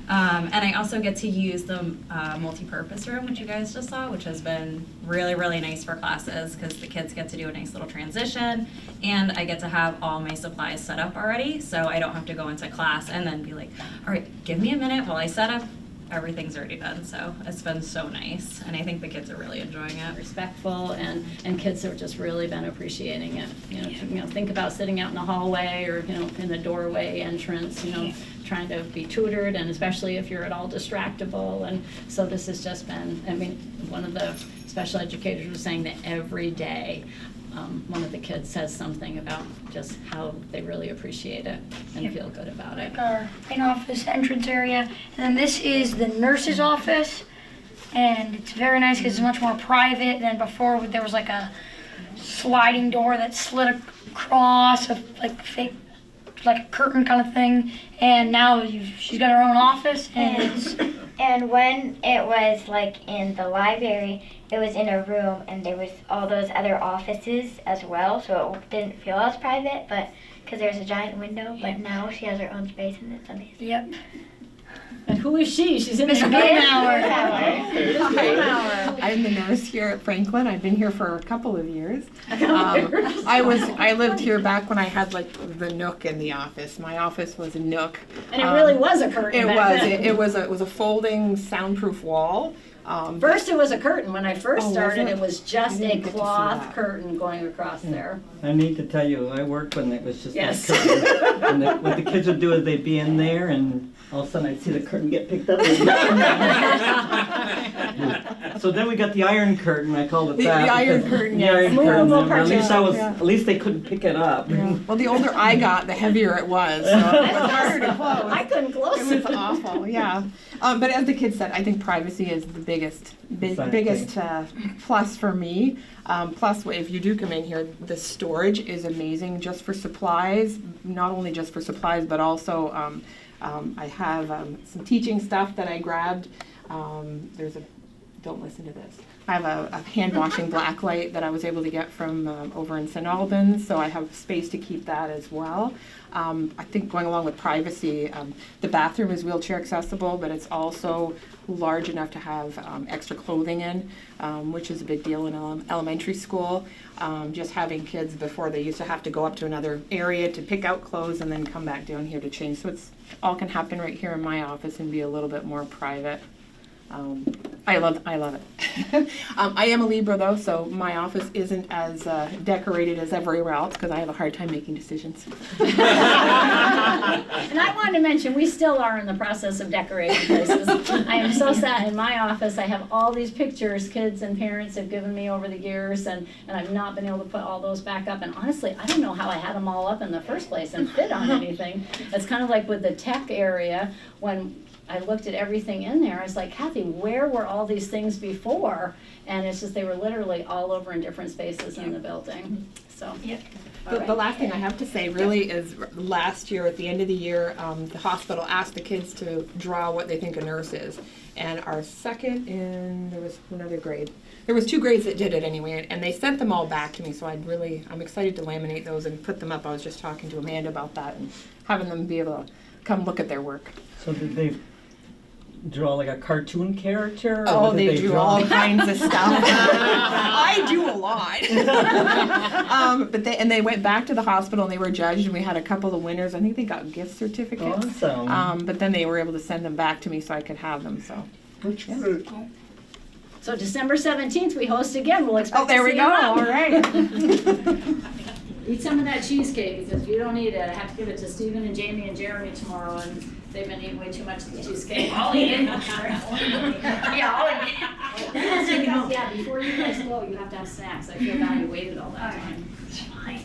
Q: And I also get to use the multi-purpose room, which you guys just saw, which has been really, really nice for classes because the kids get to do a nice little transition, and I get to have all my supplies set up already, so I don't have to go into class and then be like, all right, give me a minute while I set up. Everything's already done, so it's been so nice, and I think the kids are really enjoying it.
B: Respectful, and kids have just really been appreciating it. You know, think about sitting out in the hallway or in the doorway entrance. Trying to be tutored, and especially if you're at all distractible. And so this has just been. I mean, one of the special educators was saying that every day one of the kids says something about just how they really appreciate it and feel good about it.
O: Like our main office entrance area. And then this is the nurse's office. And it's very nice because it's much more private than before. There was like a sliding door that slid across, like fake, like a curtain kind of thing. And now she's got her own office.
N: And when it was like in the library, it was in a room, and there was all those other offices as well, so it didn't feel as private, but because there's a giant window. But now she has her own space, and it's amazing.
O: Yep.
B: And who is she? She's in the
R: I'm the nurse here at Franklin. I've been here for a couple of years. I lived here back when I had like the nook in the office. My office was a nook.
B: And it really was a curtain.
R: It was a folding soundproof wall.
B: First it was a curtain. When I first started, it was just a
R: get to see
B: cloth
R: that.
B: curtain going across there.
S: I need to tell you, I worked when it was just
B: Yes.
S: that curtain. And what the kids would do is they'd be in there, and all of a sudden I'd see the curtain get picked up. So then we got the iron curtain. I called it
R: The
S: that.
R: iron
S: because-
R: curtain,
S: the
R: yes.
S: iron
R: Movable
S: curtain.
R: partition.
S: At least they couldn't pick it up.
R: Well, the older I got, the heavier it was. So it was harder to close.
B: I couldn't close
R: it. It was awful, yeah. But as the kids said, I think privacy is the biggest plus for me. Plus, if you do come in here, the storage is amazing just for supplies, not only just for supplies, but also I have some teaching stuff that I grabbed. Don't listen to this. I have a hand washing black light that I was able to get from over in St. Albans, so I have space to keep that as well. I think going along with privacy, the bathroom is wheelchair accessible, but it's also large enough to have extra clothing in, which is a big deal in elementary school. Just having kids before, they used to have to go up to another area to pick out clothes and then come back down here to change. So it's all can happen right here in my office and be a little bit more private. I love it. I am a Libra though, so my office isn't as decorated as everywhere else because I have a hard time making decisions.
B: And I wanted to mention, we still are in the process of decorating places. I am so sad. In my office, I have all these pictures kids and parents have given me over the years, and I've not been able to put all those back up. And honestly, I don't know how I had them all up in the first place and fit on anything. It's kind of like with the tech area, when I looked at everything in there, I was like, Kathy, where were all these things before? And it's just, they were literally all over in different spaces in the building. So,
R: The last thing I have to say really is last year, at the end of the year, the hospital asked the kids to draw what they think a nurse is. And our there was another grade. There was 2 grades that did it anyway, and they sent them all back to me, so I'm excited to laminate those and put them up. I was just talking to Amanda about that and having them be able to come look at their work.
S: So did they draw like a cartoon character?
R: Oh, they drew all kinds of stuff. I do a lot. But they went back to the hospital and they were judged, and we had a couple of winners. I think they got gift certificates.
S: Awesome.
R: But then they were able to send them back to me so I could have them. So.
B: So December 17th, we host again. We'll expect
R: there
B: to
R: we
B: see
R: go.
B: you up.
R: All right.
B: Eat some of that cheesecake because you don't eat it. I have to give it to Stephen and Jamie and Jeremy tomorrow, and they've been eating way too much of the cheesecake. I'll eat it. Yeah, I'll eat it. Yeah, before you guys go, you have to have snacks. I feel bad you waited all that time.
O: It's fine.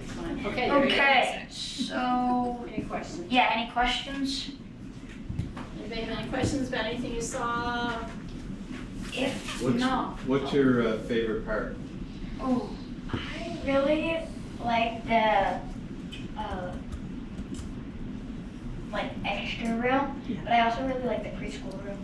B: It's fine. Okay. There you go.
O: Okay, so.
B: Any questions?
O: Yeah, any questions?
B: Anybody have any questions about anything you saw?
O: If
M: What's your favorite part?
N: Oh, I really like the extra room, but I also really like the preschool room.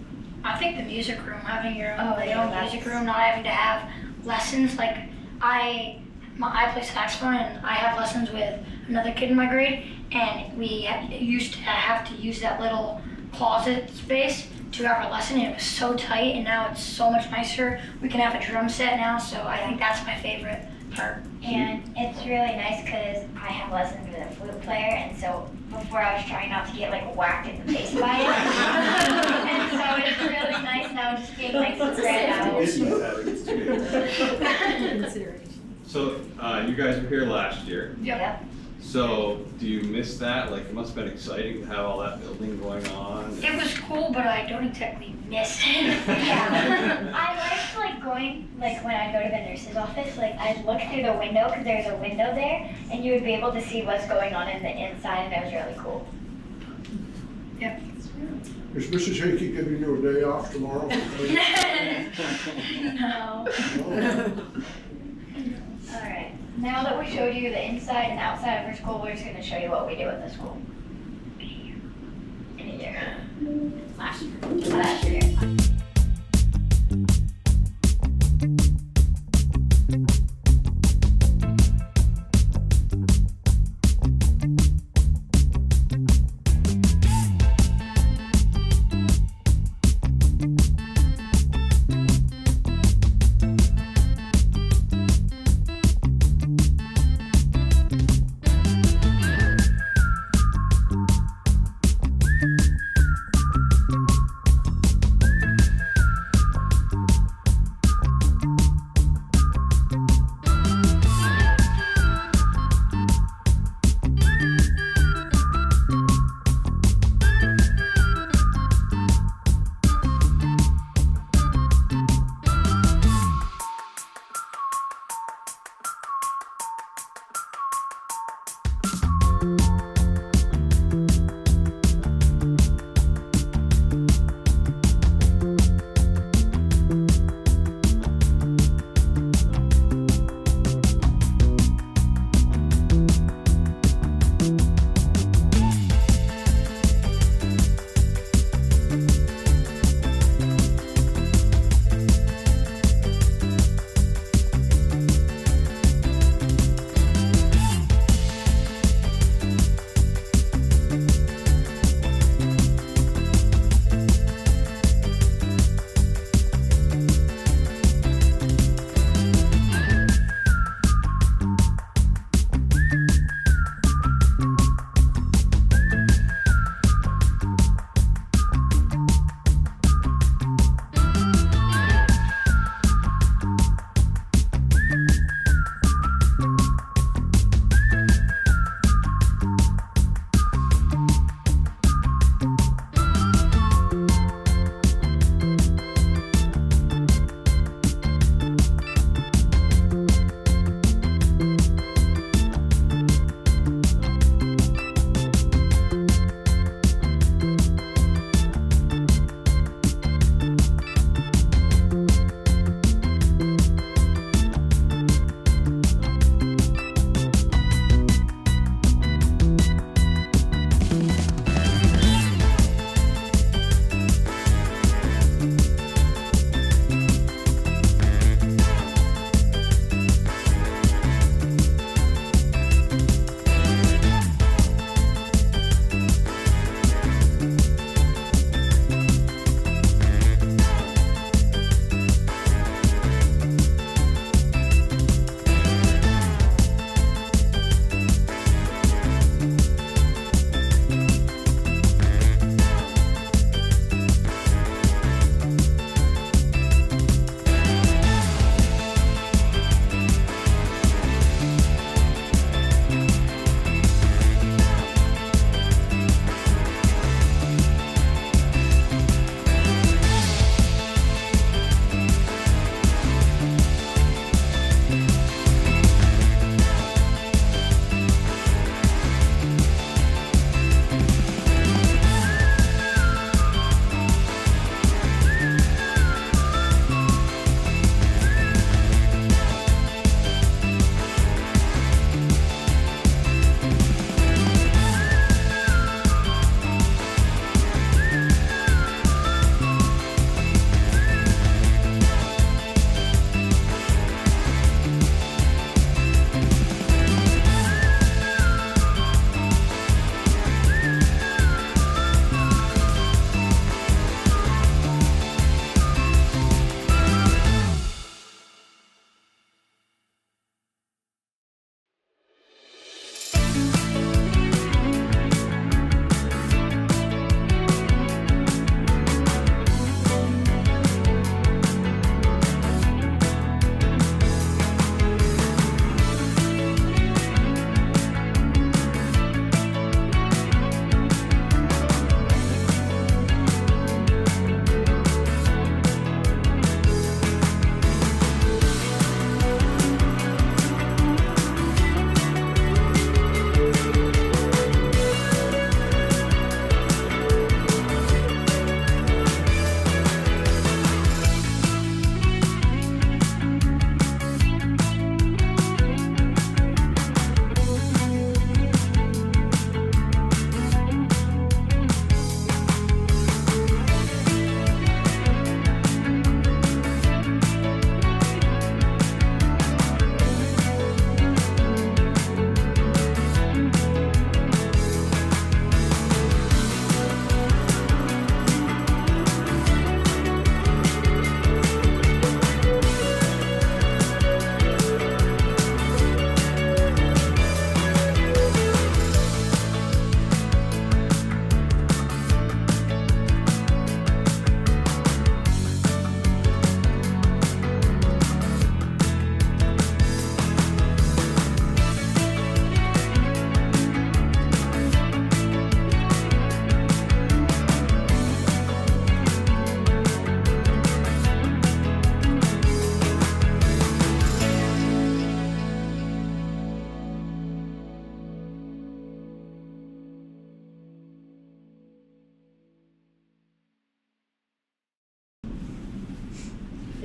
O: I think the music room, having your own,
N: that's-
O: music room, not having to have lessons. Like I play saxophone, and I have lessons with another kid in my grade, and we used to have to use that little closet space to have our lesson, and it was so tight, and now it's so much nicer. We can have a drum set now, so I think that's my favorite part.
N: And it's really nice because I have lessons with a flute player, and so before I was trying not to get whacked in the face by it. And so it's really nice now just being spread out.
M: So you guys were here last year.
N: Yep.
M: So, do you miss that? Like, it must have been exciting to have all that building going on.
O: It was cool, but I don't exactly miss it.
N: Yeah. I liked going, when I go to the nurse's office, I'd look through the window because there's a window there and you would be able to see what's going on in the inside and it was really cool.
O: Yep.
D: Is Mrs. Hickey giving you a day off tomorrow?
N: No. Alright, now that we showed you the inside and outside of our school, we're just going to show you what we do at the school. In a year. Last year.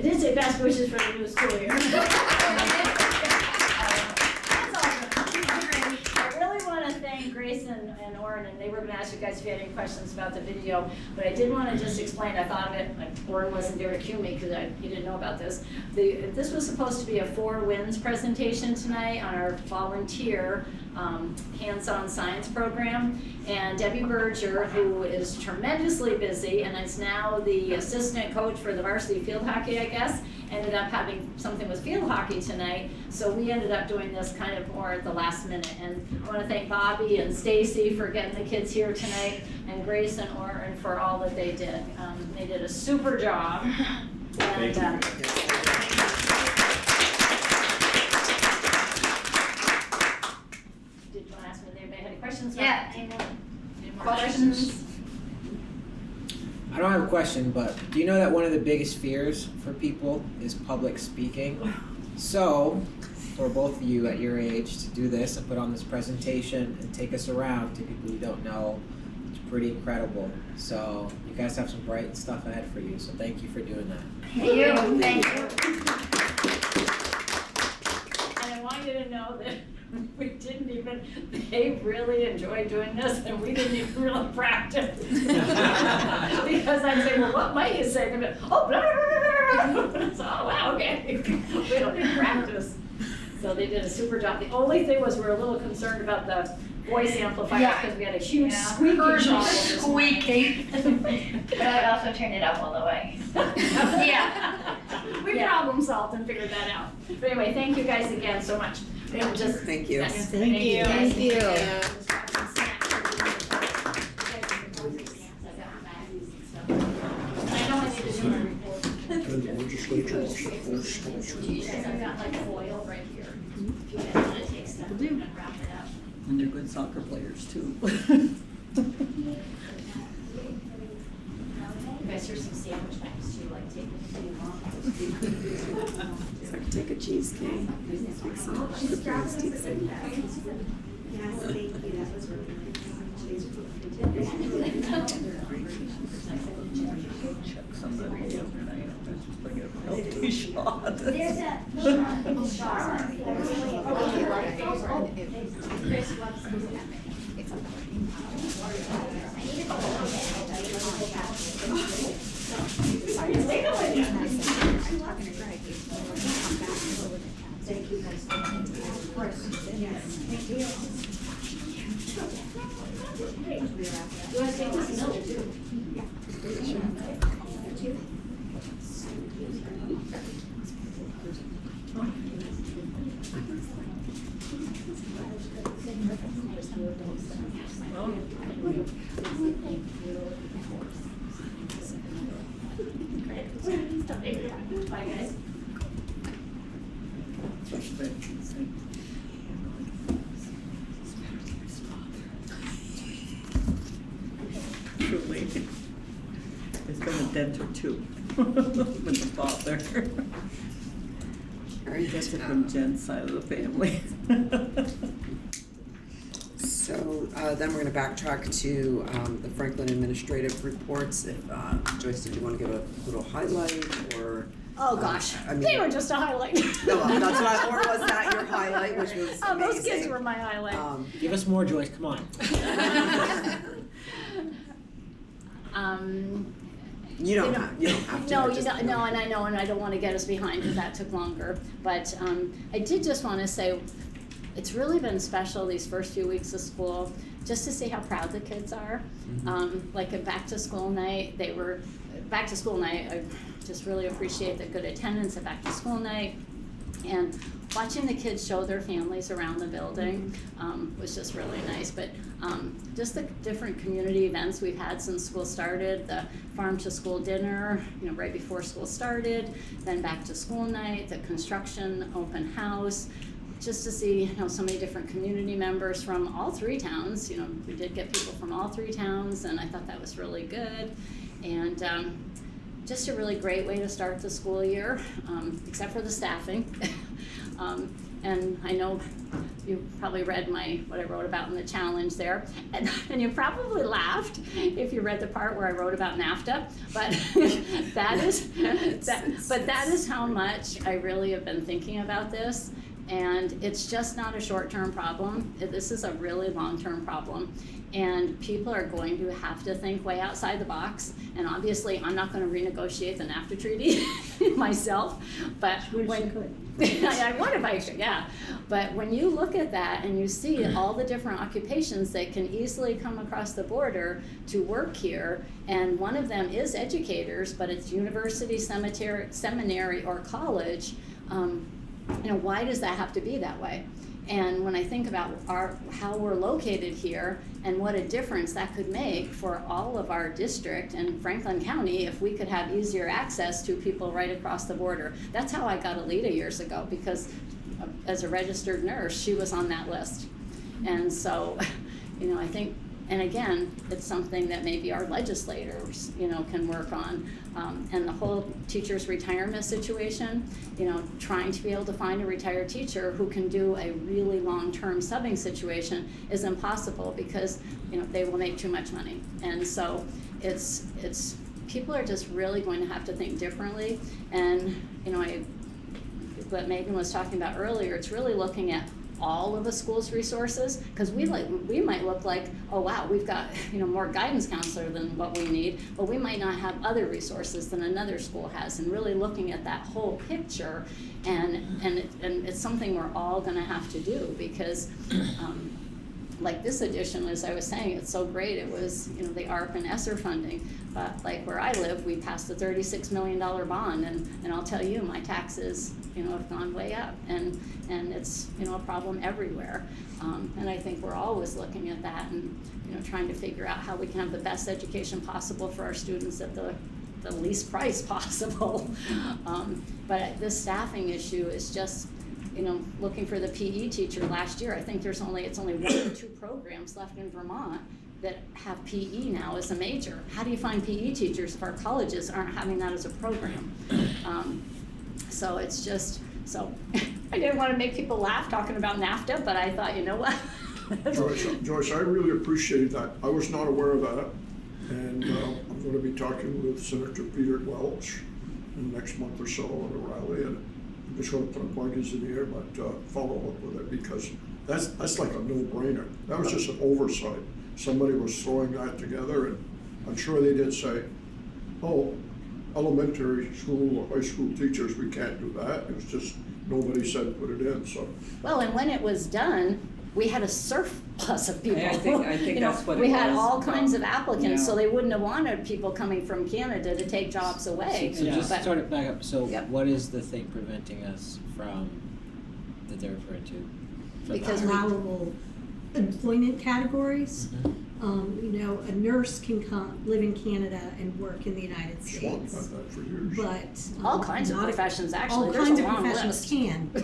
B: It did say best wishes for the new school year. That's awesome. I really want to thank Grace and Oren, and they were going to ask you guys if you had any questions about the video, but I did want to just explain. I thought of it, like Oren wasn't there to cue me because he didn't know about this. This was supposed to be a 4 Wins presentation tonight on our volunteer hands-on science program, and Debbie Berger, who is tremendously busy and is now the assistant coach for the varsity field hockey, I guess, ended up having something with field hockey tonight, so we ended up doing this kind of more at the last minute. And I want to thank Bobby and Stacy for getting the kids here tonight, and Grace and Oren for all that they did. They did a super job. And, did you want to ask me if anybody had any questions?
J: Yeah.
B: Any more questions?
H: I don't have a question, but do you know that one of the biggest fears for people is public speaking? So, for both of you at your age to do this and put on this presentation and take us around to people you don't know, it's pretty incredible. So, you guys have some bright stuff ahead for you, so thank you for doing that.
B: Thank you. Thank you. And I want you to know that we didn't even, they really enjoyed doing this, and we didn't even really practice. Because I'd say, well, what might you say? And they'd be, oh, blah, blah, blah, blah. So, oh, wow, okay. We don't need practice. So they did a super job. The only thing was we were a little concerned about the voice amplifier because we had a huge squeaky problem.
O: Squeaky.
N: But I also turned it up all the way.
B: Yeah. We problem solved and figured that out. But anyway, thank you guys again so much. And just,
A: Thank you.
B: yes,
F: Thank you. Thank you.
B: I know I need to do my report.
D: And the legislature wants to force schools.
B: Yes, I've got like foil right here. If you guys want to take stuff and wrap it up.
S: And they're good soccer players too.
B: You guys, here's some sandwich bags too, like take it if you want.
A: So take a cheesecake. Make some sugar sticks in.
E: Yes, thank you. That was really
S: Check somebody the other night. I was just like a healthy shot.
N: There's a shot. Chris loves
E: Thank you guys. Of course. Yes. Thank you.
B: You want to take this note too? Bye, guys.
S: Truly. There's been a dent or two with the father.
A: All right.
S: That's from Jen's side of the family.
A: So then we're going to backtrack to the Franklin administrative reports. If Joyce, did you want to give a little highlight or?
B: Oh gosh,
A: I mean,
B: they were just a highlight.
A: No, that's what. Or was that your highlight, which was amazing?
B: Those kids were my highlight.
H: Give us more, Joyce, come on.
A: You don't have to.
B: No, no, and I know, and I don't want to get us behind because that took longer. But I did just want to say, it's really been special these first few weeks of school, just to see how proud the kids are. Like at back to school night, they were back to school night. I just really appreciate the good attendance at back to school night, and watching the kids show their families around the building was just really nice. But just the different community events we've had since school started, the farm to school dinner, right before school started, then back to school night, the construction open house, just to see so many different community members from all 3 towns. We did get people from all 3 towns, and I thought that was really good. And just a really great way to start the school year, except for the staffing. And I know you probably read what I wrote about in the challenge there, and you probably laughed if you read the part where I wrote about NAFTA, but that is how much I really have been thinking about this. And it's just not a short-term problem. This is a really long-term problem. And people are going to have to think way outside the box. And obviously, I'm not going to renegotiate the NAFTA treaty myself. But when I would if I could, yeah. But when you look at that and you see all the different occupations that can easily come across the border to work here, and one of them is educators, but it's university, seminary, or college. Why does that have to be that way? And when I think about how we're located here and what a difference that could make for all of our district and Franklin County if we could have easier access to people right across the border. That's how I got Alita years ago, because as a registered nurse, she was on that list. And so, I think, and again, it's something that maybe our legislators, can work on. And the whole teacher's retirement situation, trying to be able to find a retired teacher who can do a really long-term subbing situation is impossible because, they will make too much money. And so it's people are just really going to have to think differently. And, what Megan was talking about earlier, it's really looking at all of a school's resources, because we might look like, oh wow, we've got more guidance counselor than what we need, but we might not have other resources than another school has, and really looking at that whole picture, and it's something we're all going to have to do, because like this edition, as I was saying, it's so great. It was the ARP and ESSER funding, but like where I live, we passed a $36 million bond, and I'll tell you, my taxes have gone way up, and it's a problem everywhere. And I think we're always looking at that and trying to figure out how we can have the best education possible for our students at the least price possible. But this staffing issue is just looking for the PE teacher last year. I think it's only 1 or 2 programs left in Vermont that have PE now as a major. How do you find PE teachers if our colleges aren't having that as a program? So it's just, I didn't want to make people laugh talking about NAFTA, but I thought, you know what?
D: Joyce, I really appreciate that. I was not aware of that. And I'm going to be talking with Senator Peter Welch in the next month or so at a rally. And I'm just going to put a plug in the air, but follow up with it, because that's like a no-brainer. That was just an oversight. Somebody was throwing that together, and I'm sure they did say, oh, elementary school or high school teachers, we can't do that. It was just nobody said put it in. So
B: well, and when it was done, we had a surplus of people.
S: I think that's what it was.
B: We had all kinds of applicants, so they wouldn't have wanted people coming from Canada to take jobs away.
H: So just sort of back up. So what is the thing preventing us from that they're referring to?
E: Because allowable employment categories. A nurse can live in Canada and work in the United States.
D: I've had that for years.
E: But
B: all kinds of professions, actually.
E: All kinds of professions can, but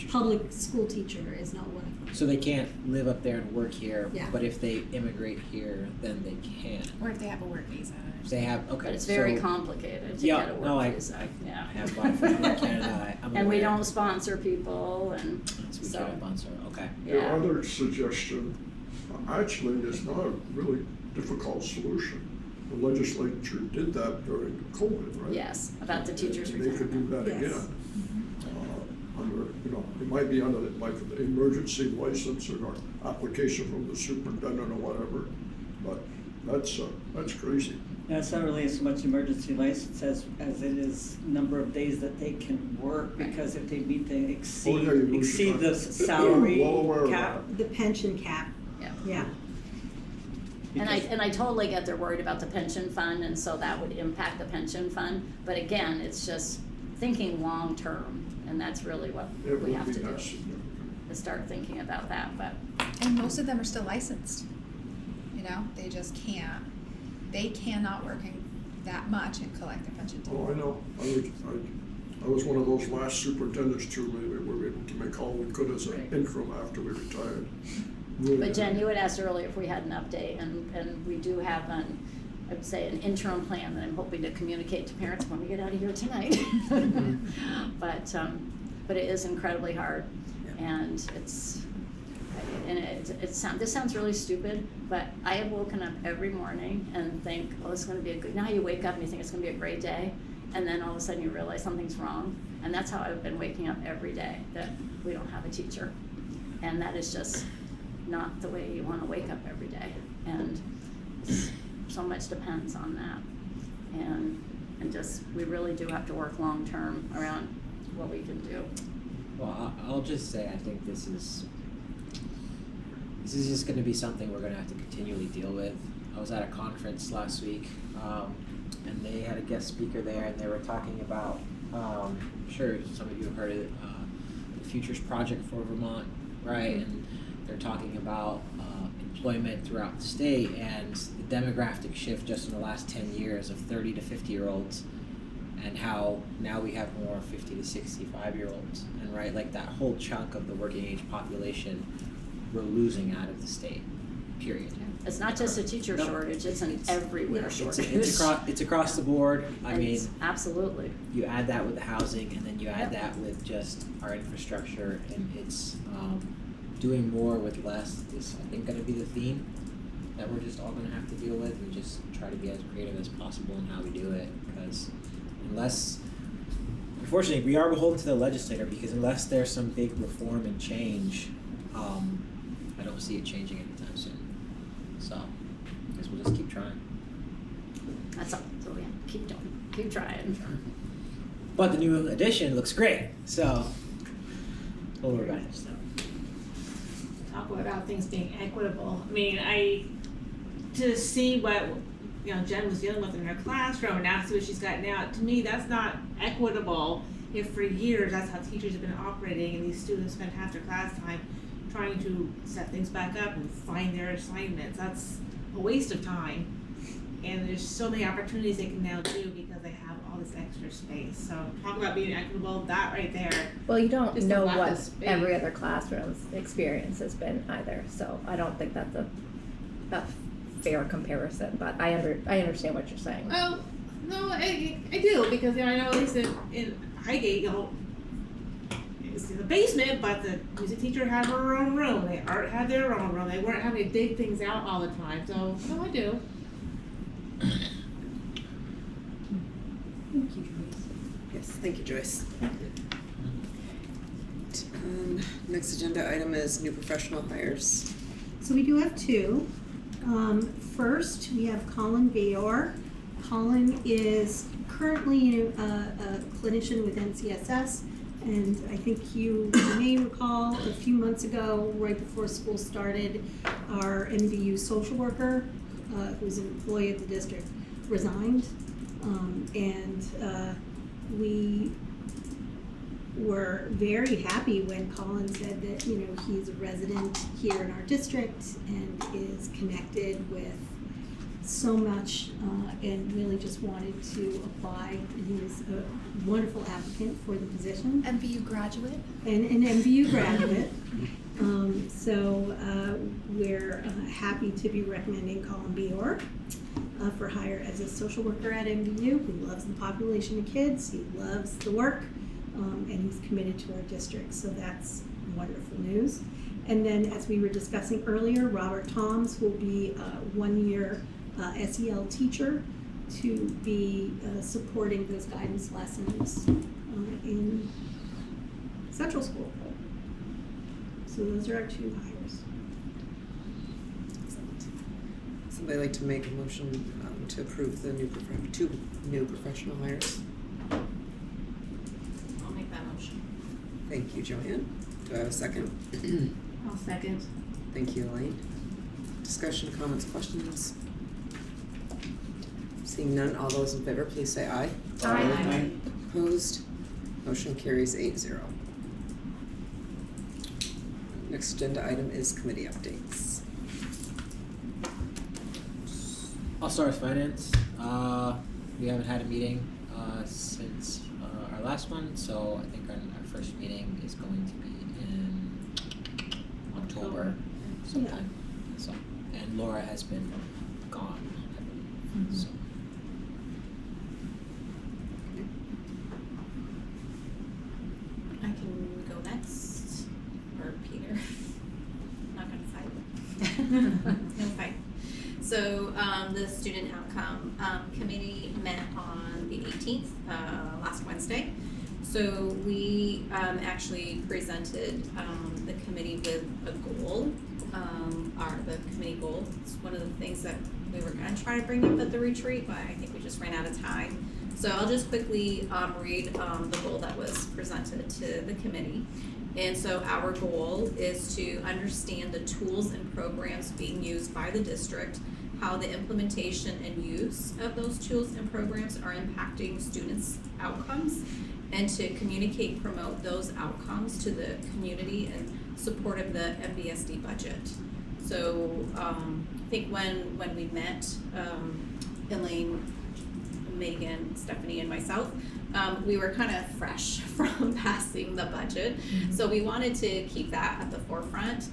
E: public school teacher is not one of them.
H: So they can't live up there and work here,
E: Yeah.
H: but if they immigrate here, then they can.
J: Or if they have a work visa.
H: If they have, okay.
B: But it's very complicated to get a work visa.
H: I have gone from Canada. I'm
B: and we
H: aware.
B: don't sponsor people, and
H: So we can't sponsor. Okay.
D: The other suggestion actually is not a really difficult solution. The legislature did that during COVID, right?
B: Yes, about the teachers'
D: They could do that again. Under, it might be under like the emergency license or application from the superintendent or whatever, but that's crazy.
S: Yeah, it's not really so much emergency license as it is number of days that they can work, because if they meet the exceed the salary cap.
E: The pension cap. Yeah.
B: And I totally get they're worried about the pension fund, and so that would impact the pension fund. But again, it's just thinking long term, and that's really what we have to do. Is start thinking about that. But
J: and most of them are still licensed. They just can't. They cannot work that much and collect their pension.
D: Oh, I know. I was one of those last superintendents too. We were able to make all we could as an interim after we retired. Really.
B: But Jen, you had asked earlier if we had an update, and we do have I'd say an interim plan that I'm hoping to communicate to parents when we get out of here tonight. But it is incredibly hard. And this sounds really stupid, but I have woken up every morning and think, oh, it's gonna be a good, now you wake up and you think it's gonna be a great day, and then all of a sudden you realize something's wrong. And that's how I've been waking up every day, that we don't have a teacher. And that is just not the way you wanna wake up every day. And so much depends on that. And just, we really do have to work long-term around what we can do.
H: Well, I'll just say, I think this is just gonna be something we're gonna have to continually deal with. I was at a conference last week, and they had a guest speaker there, and they were talking about, I'm sure some of you have heard of it, the Futures Project for Vermont, right? And they're talking about employment throughout the state and the demographic shift just in the last 10 years of 30 to 50-year-olds, and how now we have more 50 to 65-year-olds, and right, like that whole chunk of the working age population we're losing out of the state, period.
B: It's not just a teacher shortage, it's an everywhere shortage.
H: It's across the board. I mean,
B: absolutely.
H: You add that with the housing, and then you add that with just our infrastructure, and it's doing more with less is, I think, going to be the theme that we're just all going to have to deal with, and just try to be as creative as possible in how we do it, because unfortunately, we are beholden to the legislator, because unless there's some big reform and change, I don't see it changing anytime soon. So, I guess we'll just keep trying.
B: That's all. So yeah, keep trying.
H: But the new edition looks great. So, we'll worry about it. So.
C: Talk about things being equitable. I mean, to see what Jen was dealing with in her classroom, and now to see what she's got now. To me, that's not equitable. If for years that's how teachers have been operating, and these students spend half their class time trying to set things back up and find their assignments, that's a waste of time. And there's so many opportunities they can now do because they have all this extra space. So talk about being equitable, that right there.
F: Well, you don't
C: Just
F: know
C: a lack
F: what
C: of space.
F: every other classroom's experience has been either, so I don't think that's a fair comparison, but I understand what you're saying.
C: Well, no, I do, because I know at least in Highgate, it's in the basement, but the music teacher had her own room, the art had their own room, they weren't having to dig things out all the time, so, no, I do.
A: Thank you, Joyce. Yes, thank you, Joyce. Next agenda item is new professional hires.
E: So we do have two. First, we have Colin Bayor. Colin is currently a clinician with NCSS, and I think you may recall a few months ago, right before school started, our MVU social worker, who's an employee of the district, resigned. We were very happy when Colin said that, he's a resident here in our district and is connected with so much, and really just wanted to apply. And he was a wonderful applicant for the position.
J: MVU graduate.
E: And an MVU graduate. We're happy to be recommending Colin Bayor for hire as a social worker at MVU, who loves the population of kids, he loves the work, and he's committed to our district, so that's wonderful news. And then, as we were discussing earlier, Robert Toms will be a one-year SEL teacher to be supporting those guidance lessons in Central School. So those are our two hires.
A: Somebody like to make a motion to approve the two new professional hires?
B: I'll make that motion.
A: Thank you, Joanne. Do I have a second?
C: I'll second.
A: Thank you, Elaine. Discussion, comments, questions? Seeing none, all those in favor, please say aye.
C: Aye.
A: Opposed? Motion carries 8-0. Next agenda item is committee updates.
H: I'll start with finance. We haven't had a meeting since our last one, so I think our first meeting is going to be in October sometime. So, and Laura has been gone, I believe. So.
B: I can go next. No fight. So the student outcome committee met on the 18th, last Wednesday. So we actually presented the committee with a goal, the committee goal. It's one of the things that we were going to try to bring up at the retreat, but I think we just ran out of time. So I'll just quickly read the goal that was presented to the committee. And so our goal is to understand the tools and programs being used by the district, how the implementation and use of those tools and programs are impacting students' outcomes, and to communicate, promote those outcomes to the community in support of the MVSD budget. So I think when we met, Elaine, Megan, Stephanie, and myself, we were kind of fresh from passing the budget. So we wanted to keep that at the forefront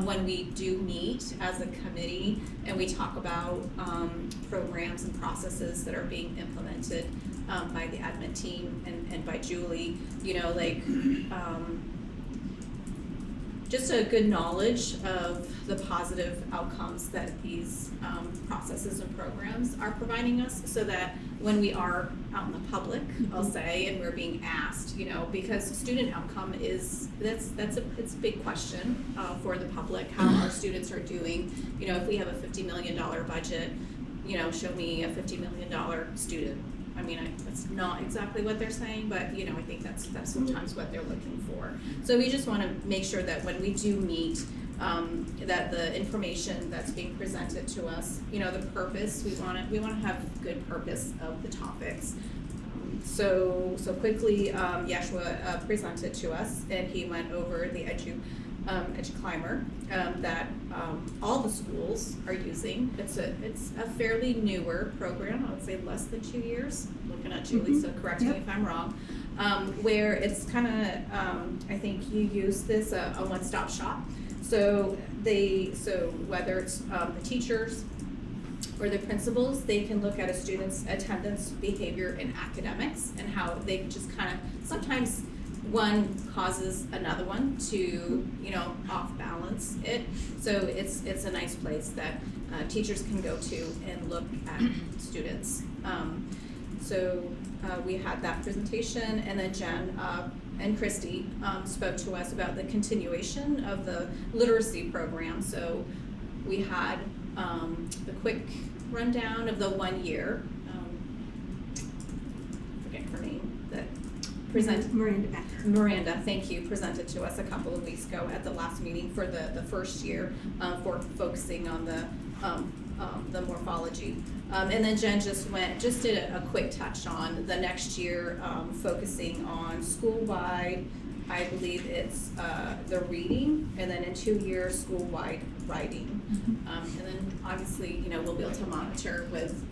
B: when we do meet as a committee and we talk about programs and processes that are being implemented by the admin team and by Julie, just a good knowledge of the positive outcomes that these processes and programs are providing us, so that when we are out in the public, I'll say, and we're being asked, because student outcome it's a big question for the public, how our students are doing. If we have a $50 million budget, show me a $50 million student. I mean, that's not exactly what they're saying, but I think that's sometimes what they're looking for. So we just want to make sure that when we do meet, that the information that's being presented to us, the purpose, we want to have good purpose of the topics. So quickly, Yeshua presented to us, and he went over the EduClimber that all the schools are using. It's a fairly newer program. I would say less than 2 years. Looking at Julie, so correct me if I'm wrong. Where it's kind of, I think you use this a one-stop shop. So whether it's the teachers or the principals, they can look at a student's attendance, behavior, and academics, and how they just kind of sometimes one causes another one to, off balance it. So it's a nice place that teachers can go to and look at students. So we had that presentation, and then Jen and Christy spoke to us about the continuation of the literacy program. So we had the quick rundown of the 1 year. Forget her name. That presented Miranda, thank you, presented to us a couple of weeks ago at the last meeting for the first year for focusing on the morphology. And then Jen just did a quick touch on the next year, focusing on school-wide. I believe it's the reading, and then in 2 years, school-wide writing. And then obviously, we'll be able to monitor with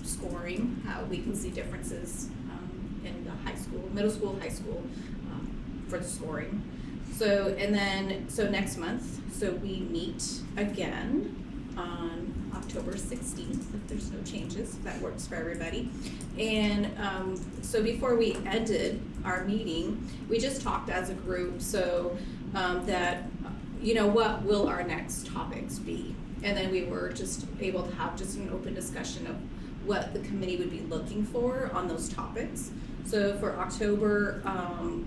B: scoring, how we can see differences in the high school, middle school, high school, for the scoring. So next month, so we meet again on October 16th, if there's no changes, if that works for everybody. And so before we ended our meeting, we just talked as a group, so that, what will our next topics be? And then we were just able to have just an open discussion of what the committee would be looking for on those topics. So for October,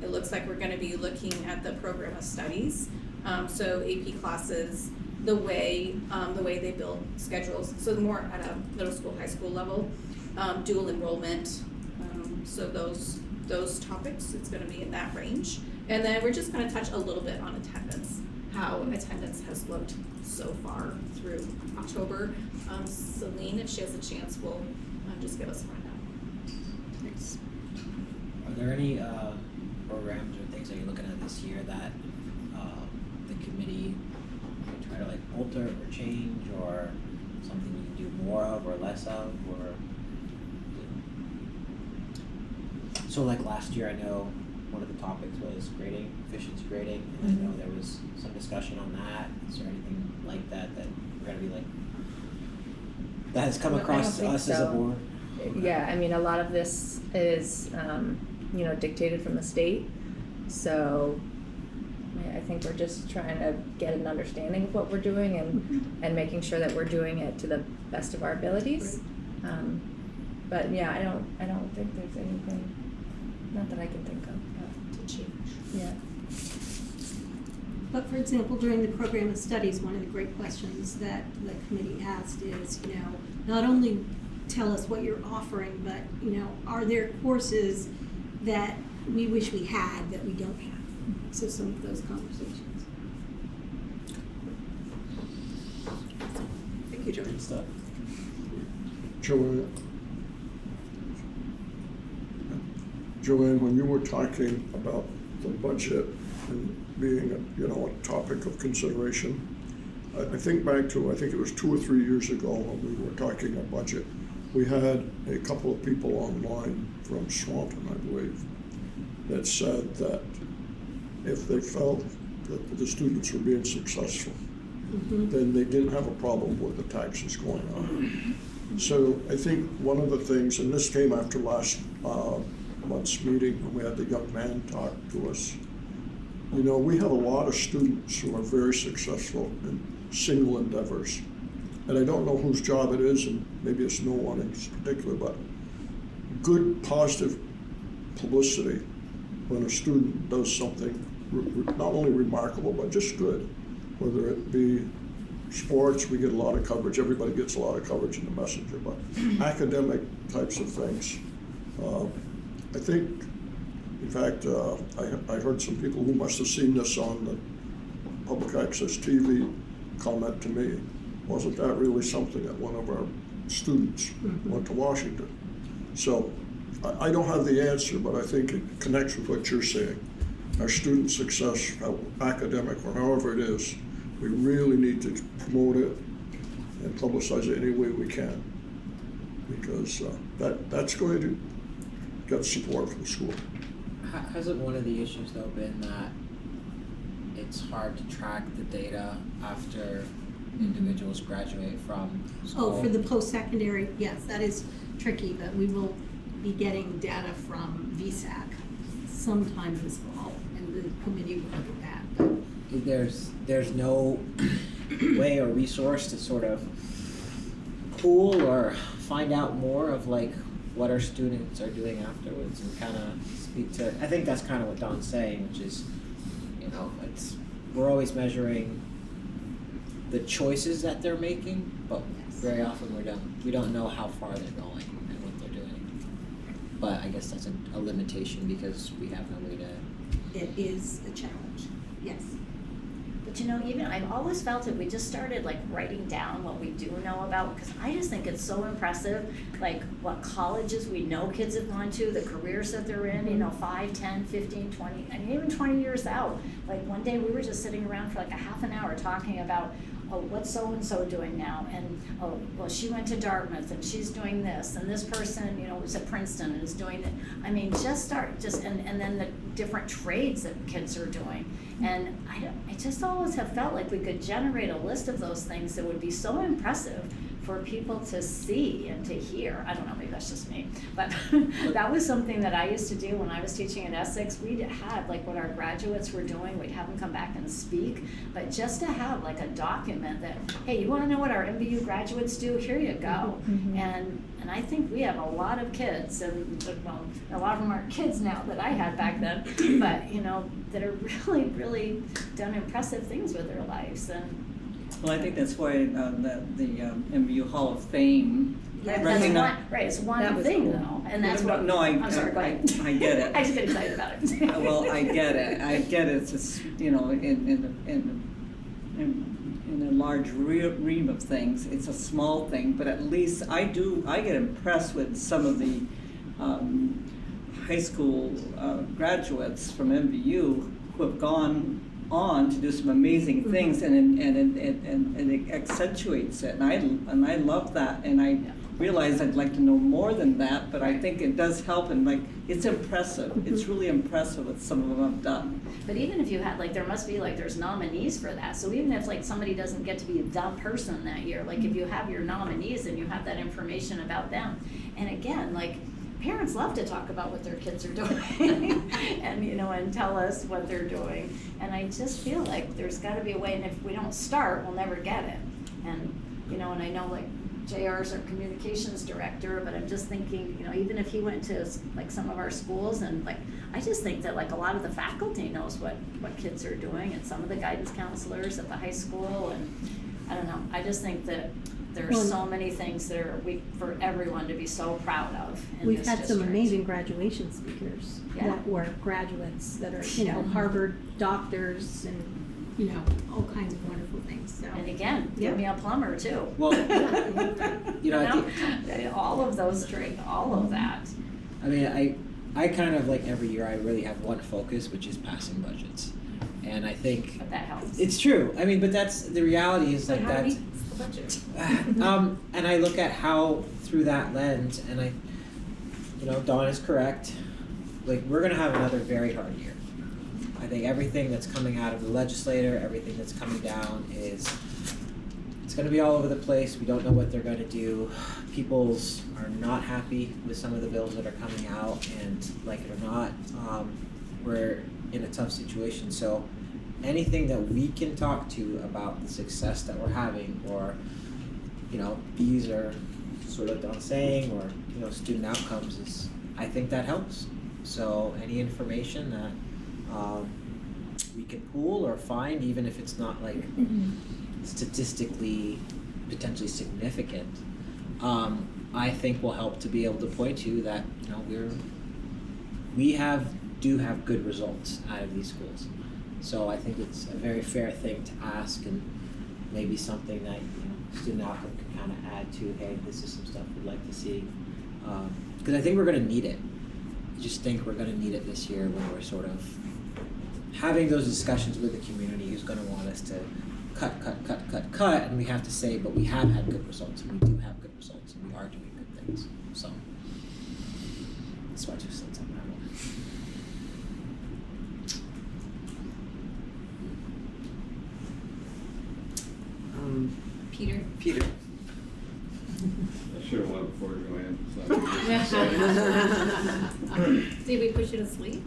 B: it looks like we're going to be looking at the program of studies. So AP classes, the way they build schedules, so more at a middle school, high school level, dual enrollment. So those topics, it's going to be in that range. And then we're just going to touch a little bit on attendance, how attendance has looked so far through October. Celine, if she has a chance, will just give us a rundown. Thanks.
H: Are there any programs or things that you're looking at this year that the committee might try to alter or change, or something you can do more of or less of, or? So last year, I know one of the topics was grading, efficiency grading, and I know there was some discussion on that. Is there anything like that we're gonna be that has come across to us as a board?
F: Yeah, I mean, a lot of this is, dictated from the state. So I think we're just trying to get an understanding of what we're doing and making sure that we're doing it to the best of our abilities. But yeah, I don't think there's anything, not that I can think of,
E: To change.
F: yeah.
E: But for example, during the program of studies, one of the great questions that the committee asked is, not only tell us what you're offering, but, are there courses that we wish we had that we don't have? So some of those conversations.
A: Thank you, Joanne.
D: Joanne, when you were talking about the budget and being a topic of consideration, I think back to, I think it was 2 or 3 years ago when we were talking a budget. We had a couple of people online from Swanton, I believe, that said that if they felt that the students were being successful, then they didn't have a problem with the taxes going on. So I think one of the things, and this came after last month's meeting when we had the young man talk to us, we have a lot of students who are very successful in single endeavors. And I don't know whose job it is, and maybe it's no one in particular, but good positive publicity when a student does something not only remarkable, but just good. Whether it be sports, we get a lot of coverage. Everybody gets a lot of coverage in the Messenger, but academic types of things. I think, in fact, I heard some people who must have seen this on the public access TV comment to me, wasn't that really something that one of our students went to Washington? So I don't have the answer, but I think it connects with what you're saying. Our student success, academic or however it is, we really need to promote it and publicize it any way we can, because that's going to get support from the school.
H: Hasn't one of the issues though been that it's hard to track the data after individuals graduate from school?
E: Oh, for the post-secondary, yes, that is tricky, but we will be getting data from VSAC sometime this fall, and the committee will look at that. But
H: there's no way or resource to sort of pool or find out more of like what our students are doing afterwards and kind of speak to. I think that's kind of what Don's saying, which is, we're always measuring the choices that they're making, but very often we don't know how far they're going and what they're doing. But I guess that's a limitation because we have no way to.
E: it is a challenge, yes.
B: But even I've always felt if we just started like writing down what we do know about, because I just think it's so impressive, like what colleges we know kids have gone to, the careers that they're in, 5, 10, 15, 20, and even 20 years out. Like one day we were just sitting around for like a half an hour talking about, oh, what's so-and-so doing now? And, oh, well, she went to Dartmouth and she's doing this, and this person, was at Princeton and is doing it. I mean, and then the different trades that kids are doing. And I just always have felt like we could generate a list of those things that would be so impressive for people to see and to hear. I don't know, maybe that's just me, but that was something that I used to do when I was teaching at Essex. We'd have like what our graduates were doing, we'd have them come back and speak, but just to have like a document that, hey, you wanna know what our MVU graduates do? Here you go. And I think we have a lot of kids, and well, a lot of them aren't kids now that I had back then, but that are really, really done impressive things with their lives. And
S: well, I think that's why the MVU Hall of Fame.
B: Yeah, that's one, right, it's one thing though, and that's what, I'm sorry, go ahead.
S: I get it.
B: I just get excited about it.
S: Well, I get it, it's just, in a large ream of things, it's a small thing, but at least I get impressed with some of the high school graduates from MVU who have gone on to do some amazing things, and it accentuates it, and I love that, and I realize I'd like to know more than that, but I think it does help, and it's impressive. It's really impressive what some of them have done.
B: But even if you had there must be there's nominees for that. So even if somebody doesn't get to be the person that year, if you have your nominees and you have that information about them, and again parents love to talk about what their kids are doing and, and tell us what they're doing. And I just feel like there's gotta be a way, and if we don't start, we'll never get it. And, and I know like JR's our communications director, but I'm just thinking, even if he went to like some of our schools, and like, I just think that like a lot of the faculty knows what kids are doing, and some of the guidance counselors at the high school, and I don't know, I just think that there's so many things that are for everyone to be so proud of in
E: We've
B: this
E: had some
B: district.
E: amazing graduation speakers that were graduates that are, Harvard doctors and, all kinds of wonderful things. So.
B: And again, give me a plumber too.
H: Well,
B: all of those all of that.
H: I mean, I kind of like every year I really have one focus, which is passing budgets. And I think
B: But that helps.
H: it's true. I mean, but that's the reality is like
B: How do
H: that's
B: we pass the budget?
H: and I look at how through that lens, and I, Dawn is correct. Like, we're gonna have another very hard year. I think everything that's coming out of the legislator, everything that's coming down it's gonna be all over the place. We don't know what they're gonna do. Peoples are not happy with some of the bills that are coming out, and like it or not, we're in a tough situation. So anything that we can talk to about the success that we're having, or these are sort of Dawn saying, or student outcomes, is I think that helps. So any information that we can pool or find, even if it's not like statistically potentially significant, I think will help to be able to point to that we do have good results out of these schools. So I think it's a very fair thing to ask, and maybe something that student outcome can kind of add to. Hey, this is some stuff we'd like to see, because I think we're going to need it. I just think we're going to need it this year when we're sort of having those discussions with the community who's going to want us to cut, and we have to say, but we have had good results, and we do have good results, and we are doing good things. So that's why I just said something.
A: Peter.
M: I should have went before Joanne.
B: Did we push you to sleep?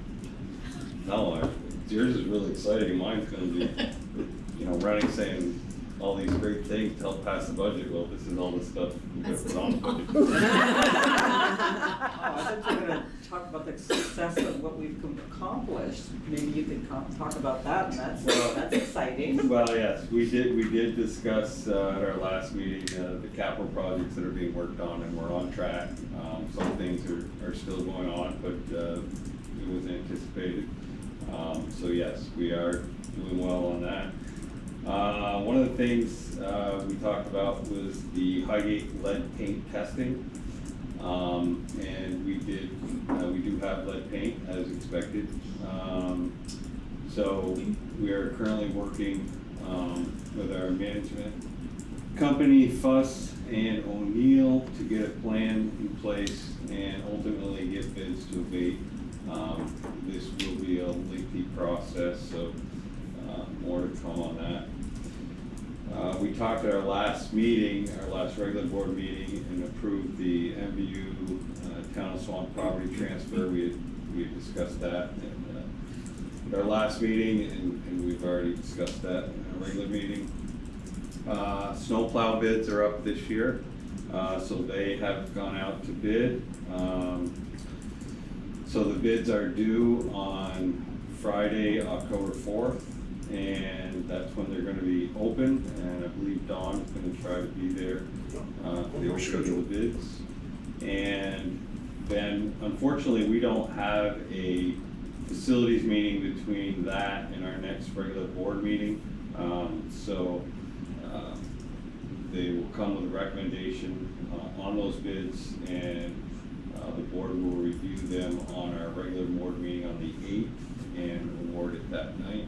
M: No, yours is really exciting. Mine's going to be, running saying all these great things to help pass the budget. Well, this is all the stuff we got put on the budget.
S: I thought you were going to talk about the success of what we've accomplished. Maybe you could talk about that, and that's exciting.
M: Well, yes, we did discuss at our last meeting the capital projects that are being worked on, and we're on track. Some things are still going on, but it was anticipated. So yes, we are doing well on that. One of the things we talked about was the Highgate lead paint testing, and we do have lead paint as expected. So we are currently working with our management company, Fuss and O'Neill, to get a plan in place and ultimately get bids to abate. This will be a lengthy process, so more to come on that. We talked at our last meeting, our last regular board meeting, and approved the MVU Town of Swan property transfer. We had discussed that at our last meeting, and we've already discussed that in our regular meeting. Snowplow bids are up this year, so they have gone out to bid. So the bids are due on Friday, October 4th, and that's when they're going to be open, and I believe Dawn is going to try to be there for the opening of the bids. And then, unfortunately, we don't have a facilities meeting between that and our next regular board meeting, so they will come with a recommendation on those bids, and the board will review them on our regular board meeting on the 8th and award it that night.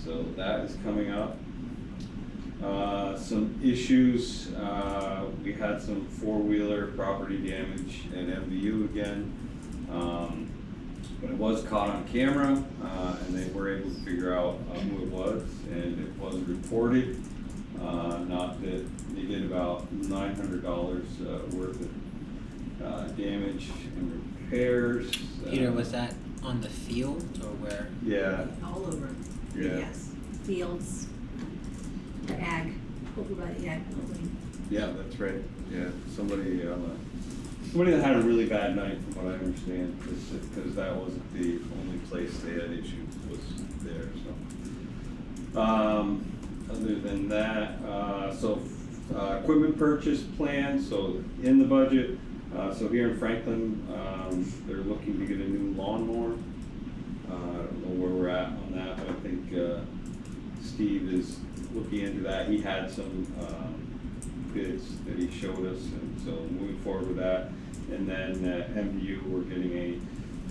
M: So that is coming up. Some issues, we had some four-wheeler property damage at MVU again, but it was caught on camera, and they were able to figure out who it was, and it was reported. Not that they did about $900 worth of damage and repairs.
H: Peter, was that on the field or where?
M: Yeah.
E: All over.
M: Yeah.
E: Yes, fields, the ag, over by the ag building.
M: Yeah, that's right. Yeah, somebody that had a really bad night, from what I understand, because that wasn't the only place they had issues was there. So, other than that, equipment purchase plan. So in the budget, so here in Franklin, they're looking to get a new lawnmower. I don't know where we're at on that, but I think Steve is looking into that. He had some bids that he showed us, and so moving forward with that. And then MVU, we're getting a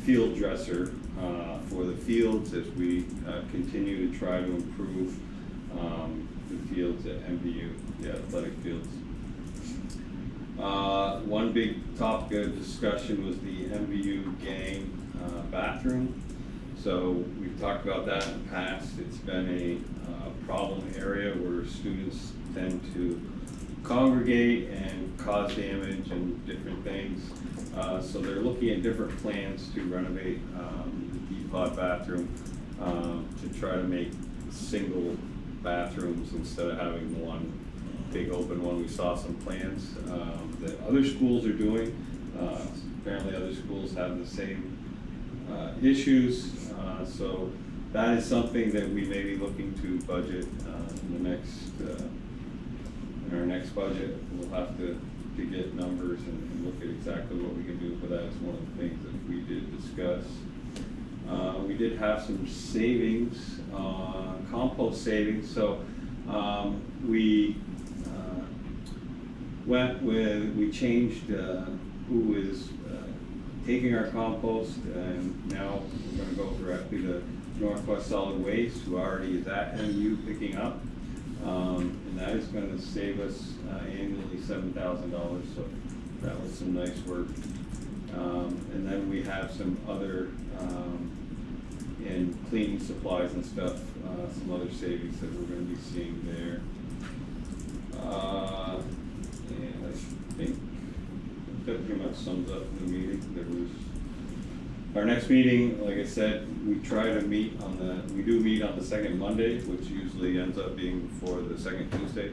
M: field dresser for the fields as we continue to try to improve the fields at MVU, the athletic fields. One big topic of discussion was the MVU gang bathroom. So we've talked about that in the past. It's been a problem area where students tend to congregate and cause damage and different things. So they're looking at different plans to renovate the D-pod bathroom to try to make single bathrooms instead of having one big open one. We saw some plans that other schools are doing. Apparently other schools have the same issues. So that is something that we may be looking to budget in the next in our next budget. We'll have to get numbers and look at exactly what we can do, but that's one of the things that we did discuss. We did have some savings, compost savings. So we we changed who is taking our compost, and now we're going to go directly to Northwest Solid Waste, who already is at MU picking up. And that is going to save us annually $7,000, so that was some nice work. And then we have some other, in cleaning supplies and stuff, some other savings that we're going to be seeing there. And I think that pretty much sums up the meeting. There was our next meeting, like I said, we do meet on the second Monday, which usually ends up being before the second Tuesday.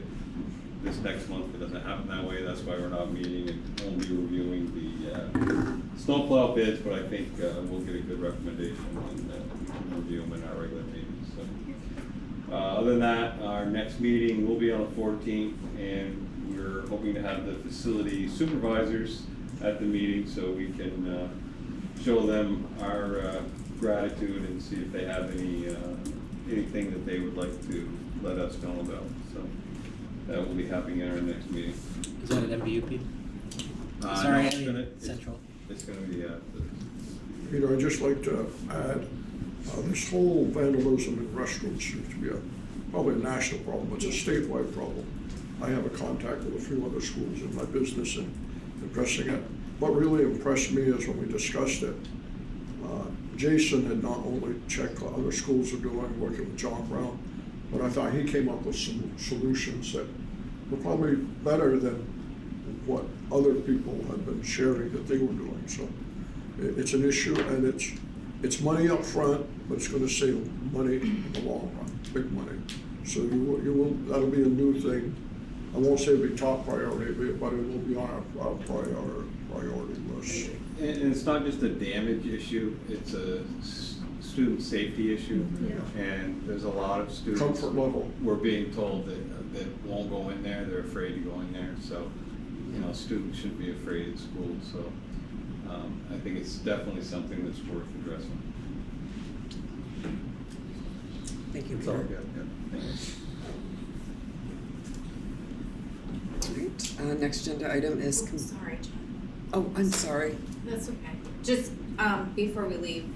M: This next month it doesn't happen that way. That's why we're not meeting and only reviewing the snowplow bids, but I think we'll get a good recommendation and we can review them in our regular meetings. So, other than that, our next meeting will be on the 14th, and we're hoping to have the facility supervisors at the meeting so we can show them our gratitude and see if they have anything that they would like to let us know about. So that will be happening in our next meeting.
H: Is that at MVUP?
M: Sorry,
H: Central.
M: It's going to be
D: I'd just like to add, this whole vandalism in restrooms seems to be probably a national problem. It's a statewide problem. I have a contact with a few other schools in my business and addressing it. What really impressed me is when we discussed it, Jason had not only checked what other schools are doing, working with John Brown, but I thought he came up with some solutions that were probably better than what other people had been sharing that they were doing. So it's an issue, and it's money up front, but it's going to save money in the long run, big money. So you will that'll be a new thing. I won't say it'll be top priority, but it will be on our priority list.
M: And it's not just a damage issue, it's a student safety issue.
D: Yeah.
M: And there's a lot of students.
D: Comfort level.
M: We're being told that won't go in there, they're afraid to go in there. So, students shouldn't be afraid at school. So I think it's definitely something that's worth addressing.
A: Thank you,
M: That's all I
A: Peter.
M: got. Yeah. Thanks.
A: All right, next agenda item is.
B: Sorry, John.
A: Oh, I'm sorry.
B: That's okay. Just before we leave,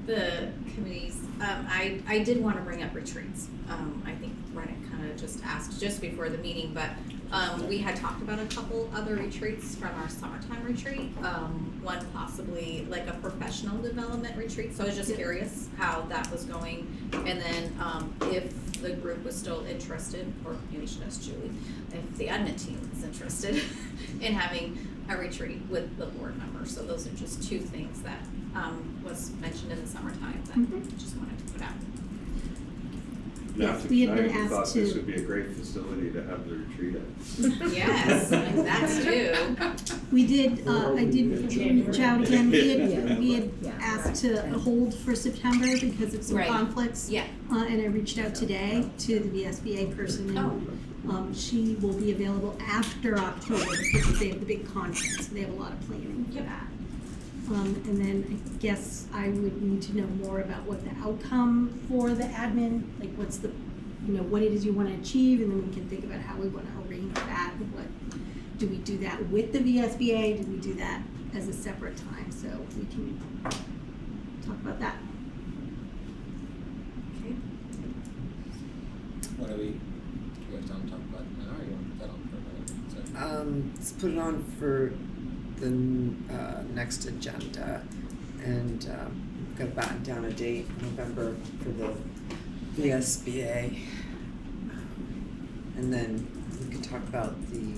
B: the committees, I did want to bring up retreats. I think Rennick kind of just asked just before the meeting, but we had talked about a couple other retreats from our summertime retreat. One possibly like a professional development retreat. So I was just curious how that was going, and then if the group was still interested, or maybe you should ask Julie, if the admin team is interested in having a retreat with the board members. So those are just two things that was mentioned in the summertime that I just wanted to put out.
M: After
E: we had been
M: tonight, we
E: asked
M: thought this
E: to-
M: would be a great facility to have the retreat at.
B: Yes, that's too.
E: We did, I did reach out again, we had
F: Yeah.
E: asked to hold for September because of some
B: Right.
E: conflicts.
B: Yeah.
E: And I reached out today to the VSBA person and, she will be available after October because they have the big conference, they have a lot of planning for that. And then I guess I would need to know more about what the outcome for the admin, like what's the, what it is you wanna achieve, and then we can think about how we wanna arrange that, what, do we do that with the VSBA, do we do that as a separate time, so we can talk about that.
B: Okay.
H: What do you guys want to talk about now, or you want to put that on for another?
A: Let's put it on for the next agenda, and we've got to batten down a date, November, for the VSBA. And then we could talk about the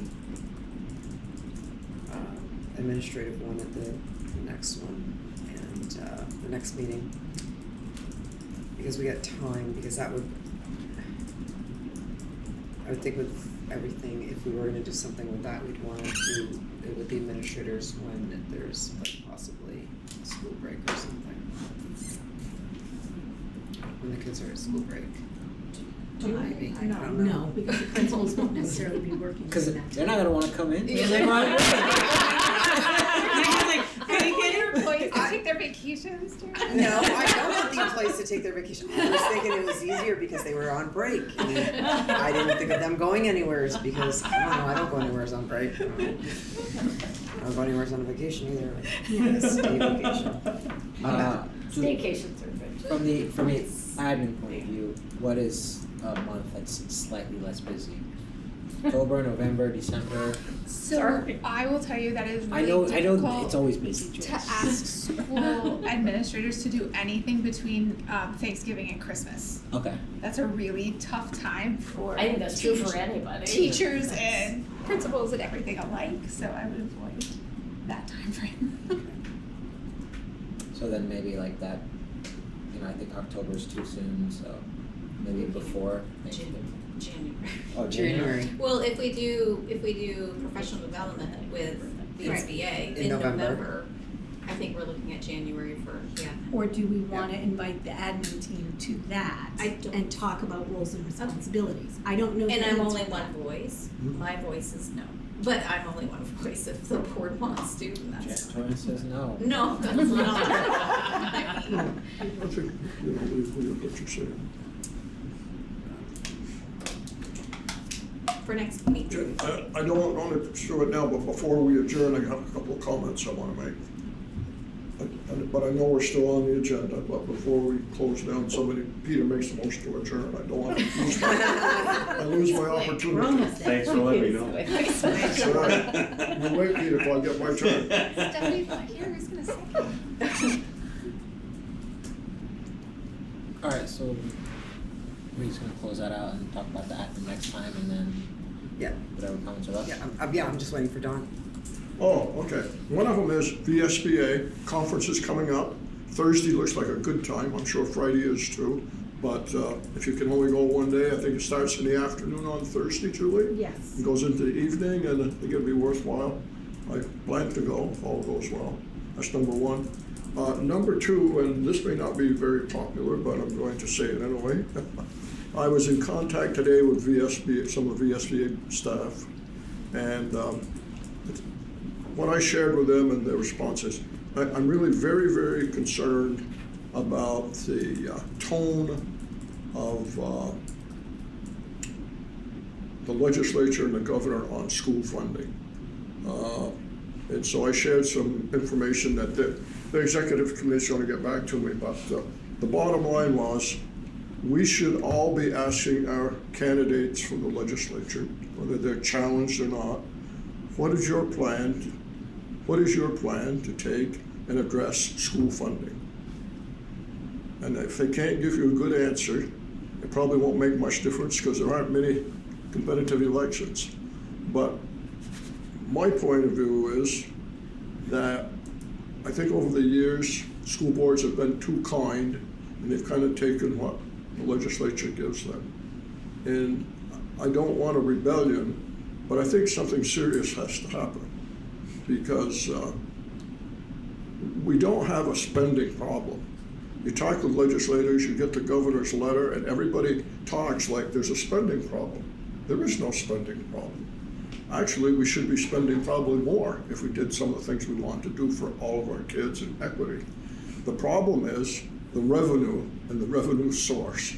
A: administrative one at the next one, and the next meeting. Because we got time, because that would, I would think with everything, if we were gonna do something with that, we'd wanna do it with the administrators when there's like possibly school break or something. When the kids are at school break. Maybe, I don't know.
E: No, because the principals won't necessarily be working.
H: Because
E: during that
H: they're
E: time.
H: not gonna want to come in.
B: Yeah.
H: They're like,
P: Your employees to take their vacations during
A: No, I don't want the employees to take their vacation. I was thinking it was easier because they were on break. And I didn't think of them going anywhere because, I don't know, I don't go anywhere on break. I don't go anywhere on a vacation either. Yeah, state vacation.
B: Staycations are good.
H: from the admin point of view, what is a month that's slightly less busy? October, November, December.
J: So I will tell you that it is
H: I
J: really
H: know
J: difficult
H: it's always busy,
J: to
H: Joyce.
J: ask school administrators to do anything between Thanksgiving and Christmas.
H: Okay.
J: That's a really tough time for
B: I think that's true for anybody.
J: teachers and principals and everything alike. So I would avoid that time frame.
H: So then maybe like that, I think October's too soon, so maybe before.
B: January.
H: Oh,
A: January.
B: Well, if we do professional development with VSBA in November, I think we're looking at January for,
E: Or do we want to invite the admin team to that and talk about roles and responsibilities? I don't know.
B: And
E: the
B: I'm
E: answer
B: only
E: to
B: one
E: that.
B: voice. My voice is no. But I'm only one voice. If the board wants to, that's fine.
H: Joyce says no.
B: No, that's not.
D: I think, we get what you're saying.
B: For next meeting.
D: Jen, I don't want to show it now, but before we adjourn, I have a couple of comments I want to make. But I know we're still on the agenda, but before we close down, Peter makes the motion to adjourn. I don't want to lose my opportunity.
M: Thanks for letting me know.
D: That's all right. You wait, Peter, till I get my turn.
J: Stephanie's not here. Who's gonna second?
H: Alright, so we're just gonna close that out and talk about that the next time, and then
A: Yeah.
H: whatever comments are left.
A: Yeah, I'm just waiting for Dawn.
D: Oh, okay. One of them is VSBA, conference is coming up. Thursday looks like a good time, I'm sure Friday is too. But if you can only go one day, I think it starts in the afternoon on Thursday, Julie?
E: Yes.
D: It goes into the evening, and I think it'll be worthwhile. I plan to go if all goes well. That's number one. Number two, and this may not be very popular, but I'm going to say it anyway. I was in contact today with VSBA, some of the VSBA staff, and what I shared with them and their responses, I'm really very, very concerned about the tone of the legislature and the governor on school funding. And so I shared some information that the executive committee is going to get back to me, but the bottom line was we should all be asking our candidates for the legislature, whether they're challenged or not, what is your plan to take and address school funding? And if they can't give you a good answer, It probably won't make much difference because there aren't many competitive elections. But my point of view is that I think over the years, school boards have been too kind, and they've kind of taken what the legislature gives them. And I don't want a rebellion, but I think something serious has to happen, because we don't have a spending problem. You talk with legislators, you get the governor's letter, and everybody talks like there's a spending problem. There is no spending problem. Actually, we should be spending probably more if we did some of the things we want to do for all of our kids in equity. The problem is the revenue and the revenue source.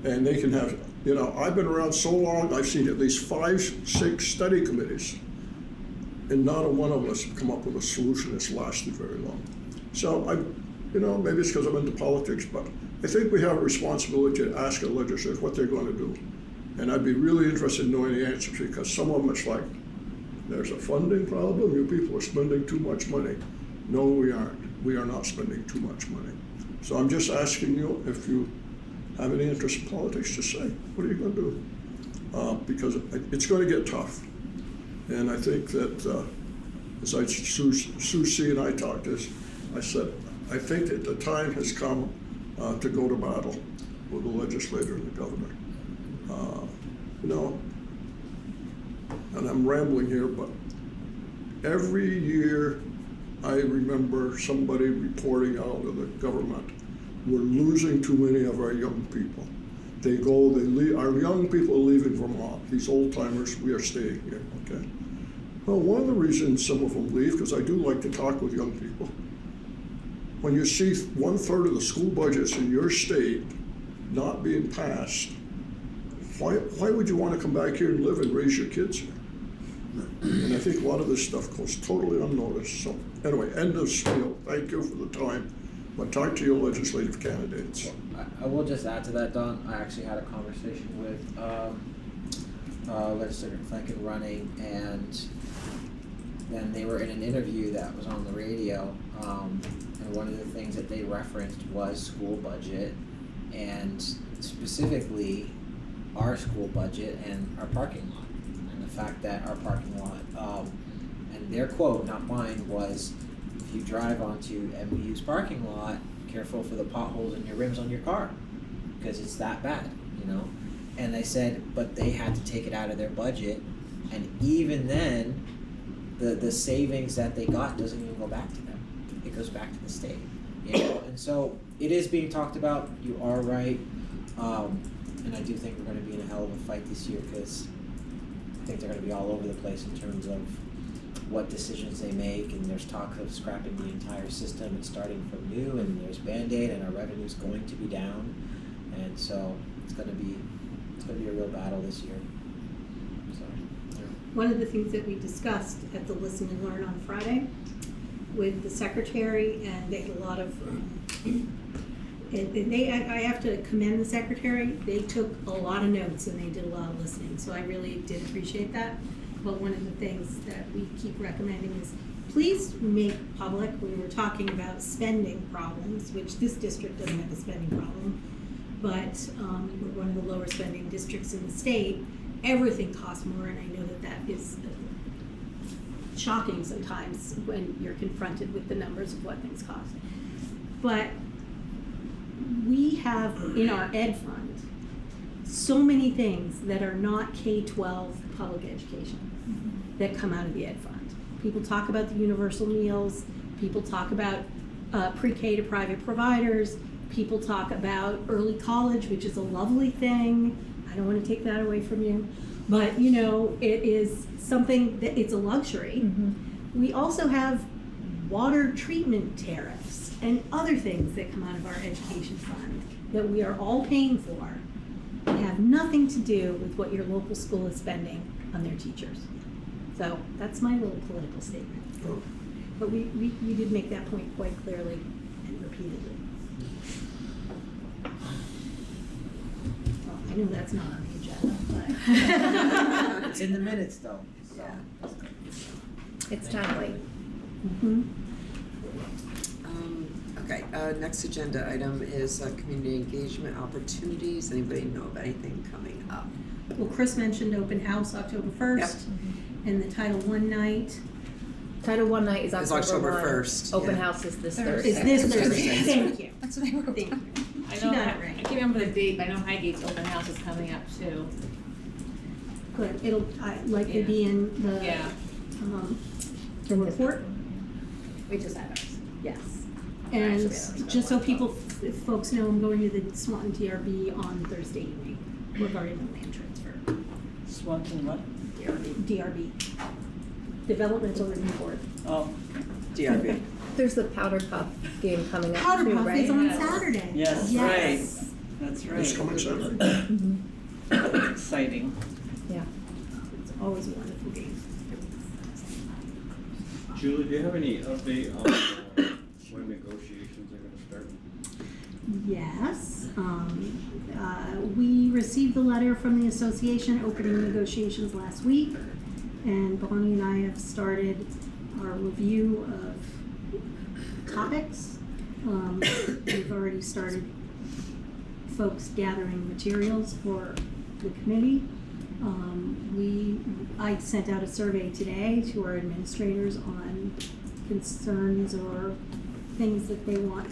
D: And they can have, you know, I've been around so long, I've seen at least 5, 6 study committees, and not a one of us have come up with a solution that's lasted very long. So you know, maybe it's because I'm into politics, but I think we have a responsibility to ask our legislators what they're going to do. And I'd be really interested in knowing the answers, because some of them it's like, there's a funding problem, you people are spending too much money. No, we aren't. We are not spending too much money. So I'm just asking you, if you have any interest in politics, just say, what are you going to do? Because it's going to get tough. And I think that, as Susie and I talked, I said, I think that the time has come to go to battle with the legislator and the governor. You know, and I'm rambling here, but every year I remember somebody reporting out of the government, we're losing too many of our young people. They leave, our young people are leaving Vermont. These old timers, we are staying here, okay? Well, one of the reasons some of them leave, because I do like to talk with young people, when you see 1/3 of the school budgets in your state not being passed, why would you want to come back here and live and raise your kids here? And I think a lot of this stuff goes totally unnoticed. So anyway, end of spiel. Thank you for the time. But talk to your legislative candidates.
H: I will just add to that, Don. I actually had a conversation with Legislator Flanken running, and then they were in an interview that was on the radio, and one of the things that they referenced was school budget, and specifically our school budget and our parking lot, and the fact that our parking lot, and their quote, not mine, was, if you drive onto MVU's parking lot, careful for the potholes in your rims on your car, because it's that bad, you know? And they said, but they had to take it out of their budget, and even then, the savings that they got doesn't even go back to them. It goes back to the state, you know? And so it is being talked about. You are right, and I do think we're going to be in a hell of a fight this year, because I think they're going to be all over the place in terms of what decisions they make, and there's talk of scrapping the entire system and starting from new, and there's Band-Aid, and our revenue's going to be down, and so it's going to be a real battle this year. So, yeah.
E: One of the things that we discussed at the Listen and Learn on Friday with the secretary, and they had a lot of, I have to commend the secretary. They took a lot of notes and they did a lot of listening, so I really did appreciate that. But one of the things that we keep recommending is please make public, when we're talking about spending problems, which this district doesn't have a spending problem, but we're one of the lower spending districts in the state. Everything costs more, and I know that that is shocking sometimes when you're confronted with the numbers of what things cost. But we have in our ed fund so many things that are not K-12 public education that come out of the ed fund. People talk about the universal meals, people talk about pre-K to private providers, people talk about early college, which is a lovely thing. I don't want to take that away from you, but you know, it is something that it's a luxury. Mm-hmm. We also have water treatment tariffs and other things that come out of our education fund that we are all paying for and have nothing to do with what your local school is spending on their teachers. So that's my little political statement.
D: Oh.
E: But we did make that point quite clearly and repeatedly. Well, I know that's not on the agenda, but
H: It's in the minutes though. So.
E: Yeah.
F: It's timely.
E: Mm-hmm.
A: Okay, next agenda item is community engagement opportunities. Anybody know of anything coming up?
E: Well, Chris mentioned open house October 1st, and the Title I night.
F: Title I night is
A: It's
F: October
A: October
F: 1.
A: 1st,
F: Open
A: yeah.
F: house is this
J: Thursday.
F: Thursday.
E: Is this Thursday?
A: Thursday.
E: Thank you.
J: That's what I wrote.
E: Thank you.
B: I
E: She
B: know,
E: got
B: I
E: it right.
B: can't remember the date, but I know Highgate's open house is coming up too.
E: Good. It'll likely be in the,
B: Yeah.
E: the report.
B: We just had ours.
E: Yes.
B: Actually,
E: And
B: that was
E: just so
B: about
E: people, if folks know, I'm going to the Swanton TRB on Thursday evening regarding the land transfer.
S: Swanton what?
E: DRB. Developmental Review Board.
S: Oh,
A: DRB.
F: There's the Powder Puff game coming up
E: Powder
F: too,
E: Puff
F: right?
E: is on
B: Yes.
E: Saturday.
S: yes,
E: Yes.
S: right. That's right.
D: It's coming Saturday.
F: Mhm.
S: Exciting.
F: Yeah.
E: It's always a wonderful game.
M: Julie, do you have any update on when negotiations are gonna start?
E: Yes, we received the letter from the association opening negotiations last week, and Bonnie and I have started our review of topics. We've already started folks gathering materials for the committee. I sent out a survey today to our administrators on concerns or things that they want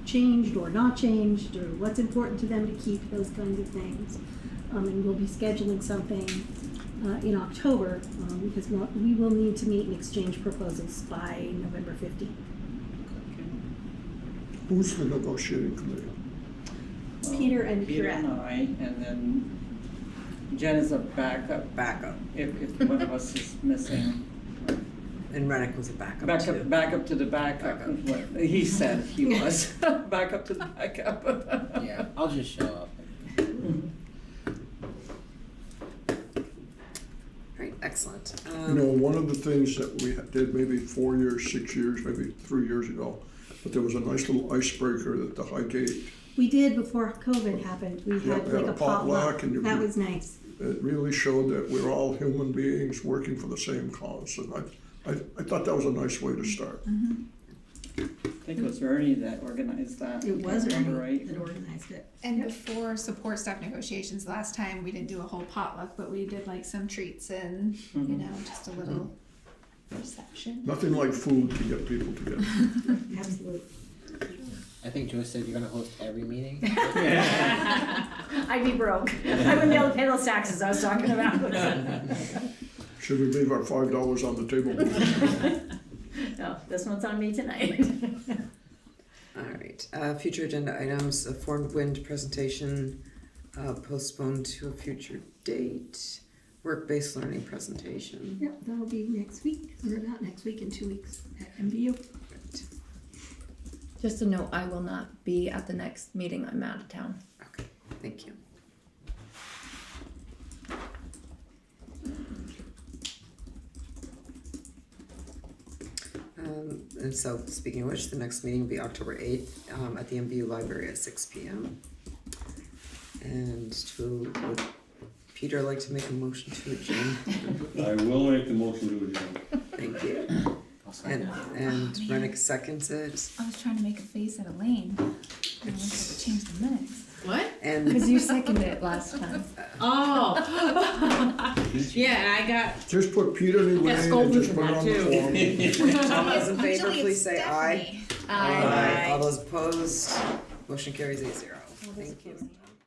E: changed or not changed, or what's important to them to keep, those kinds of things. And we'll be scheduling something in October, because we will need to meet and exchange proposals by November 15th.
D: Who's the negotiating committee?
E: Peter and
S: Peter
E: Pierrette.
S: and I, and then Jen is a backup
A: Backup.
S: if one of us is missing.
A: And Rennick was a backup too.
S: Backup to the backup.
A: Backup.
S: What he said he was. Backup to the backup.
H: Yeah, I'll just show up.
A: Great, excellent.
D: You know, one of the things that we did maybe 4 years, 6 years, maybe 3 years ago, but there was a nice little icebreaker that the Highgate,
E: We did before COVID happened. We
D: Yeah,
E: had
D: we
E: like
D: had
E: a
D: a potluck
E: potluck.
D: and you
E: That
D: could-
E: was nice.
D: it really showed that we're all human beings working for the same cause. And I thought that was a nice way to start.
S: I think it was Ernie that organized that.
E: It was
S: if I remember
E: Ernie
S: right.
E: that organized it.
J: And before support staff negotiations last time, we didn't do a whole potluck, but we did like some treats and, you know, just a little reception.
D: Nothing like food to get people together.
E: Absolutely.
H: I think Joyce said you're gonna host every meeting.
B: I'd be broke. I wouldn't be able to pay those taxes I was talking about.
D: Should we leave our $5 on the table?
B: No, this one's on me tonight.
A: All right, future agenda items, a formed wind presentation postponed to a future date, work-based learning presentation.
E: Yep, that'll be next week, or not next week, in 2 weeks at MVU.
F: Just a note, I will not be at the next meeting. I'm out of town.
A: Okay, thank you. And so, speaking of which, the next meeting will be October 8th at the MVU Library at 6 p.m. And would Peter like to make a motion to adjourn?
M: I will make the motion to adjourn.
A: Thank you. And Rennick seconds it.
J: I was trying to make a face at Elaine. I wanted to change the minutes.
B: What?
A: And
F: Because you seconded it last time.
B: Oh. Yeah, and I got,
D: Just put Peter and Elaine and
B: scolded
D: just
B: for
D: put it
B: that
D: on the
B: too.
D: form.
A: all those in favor,
J: Usually
A: please
J: it's
A: say aye.
J: Stephanie.
A: All those opposed, motion carries 8-0. Thank you.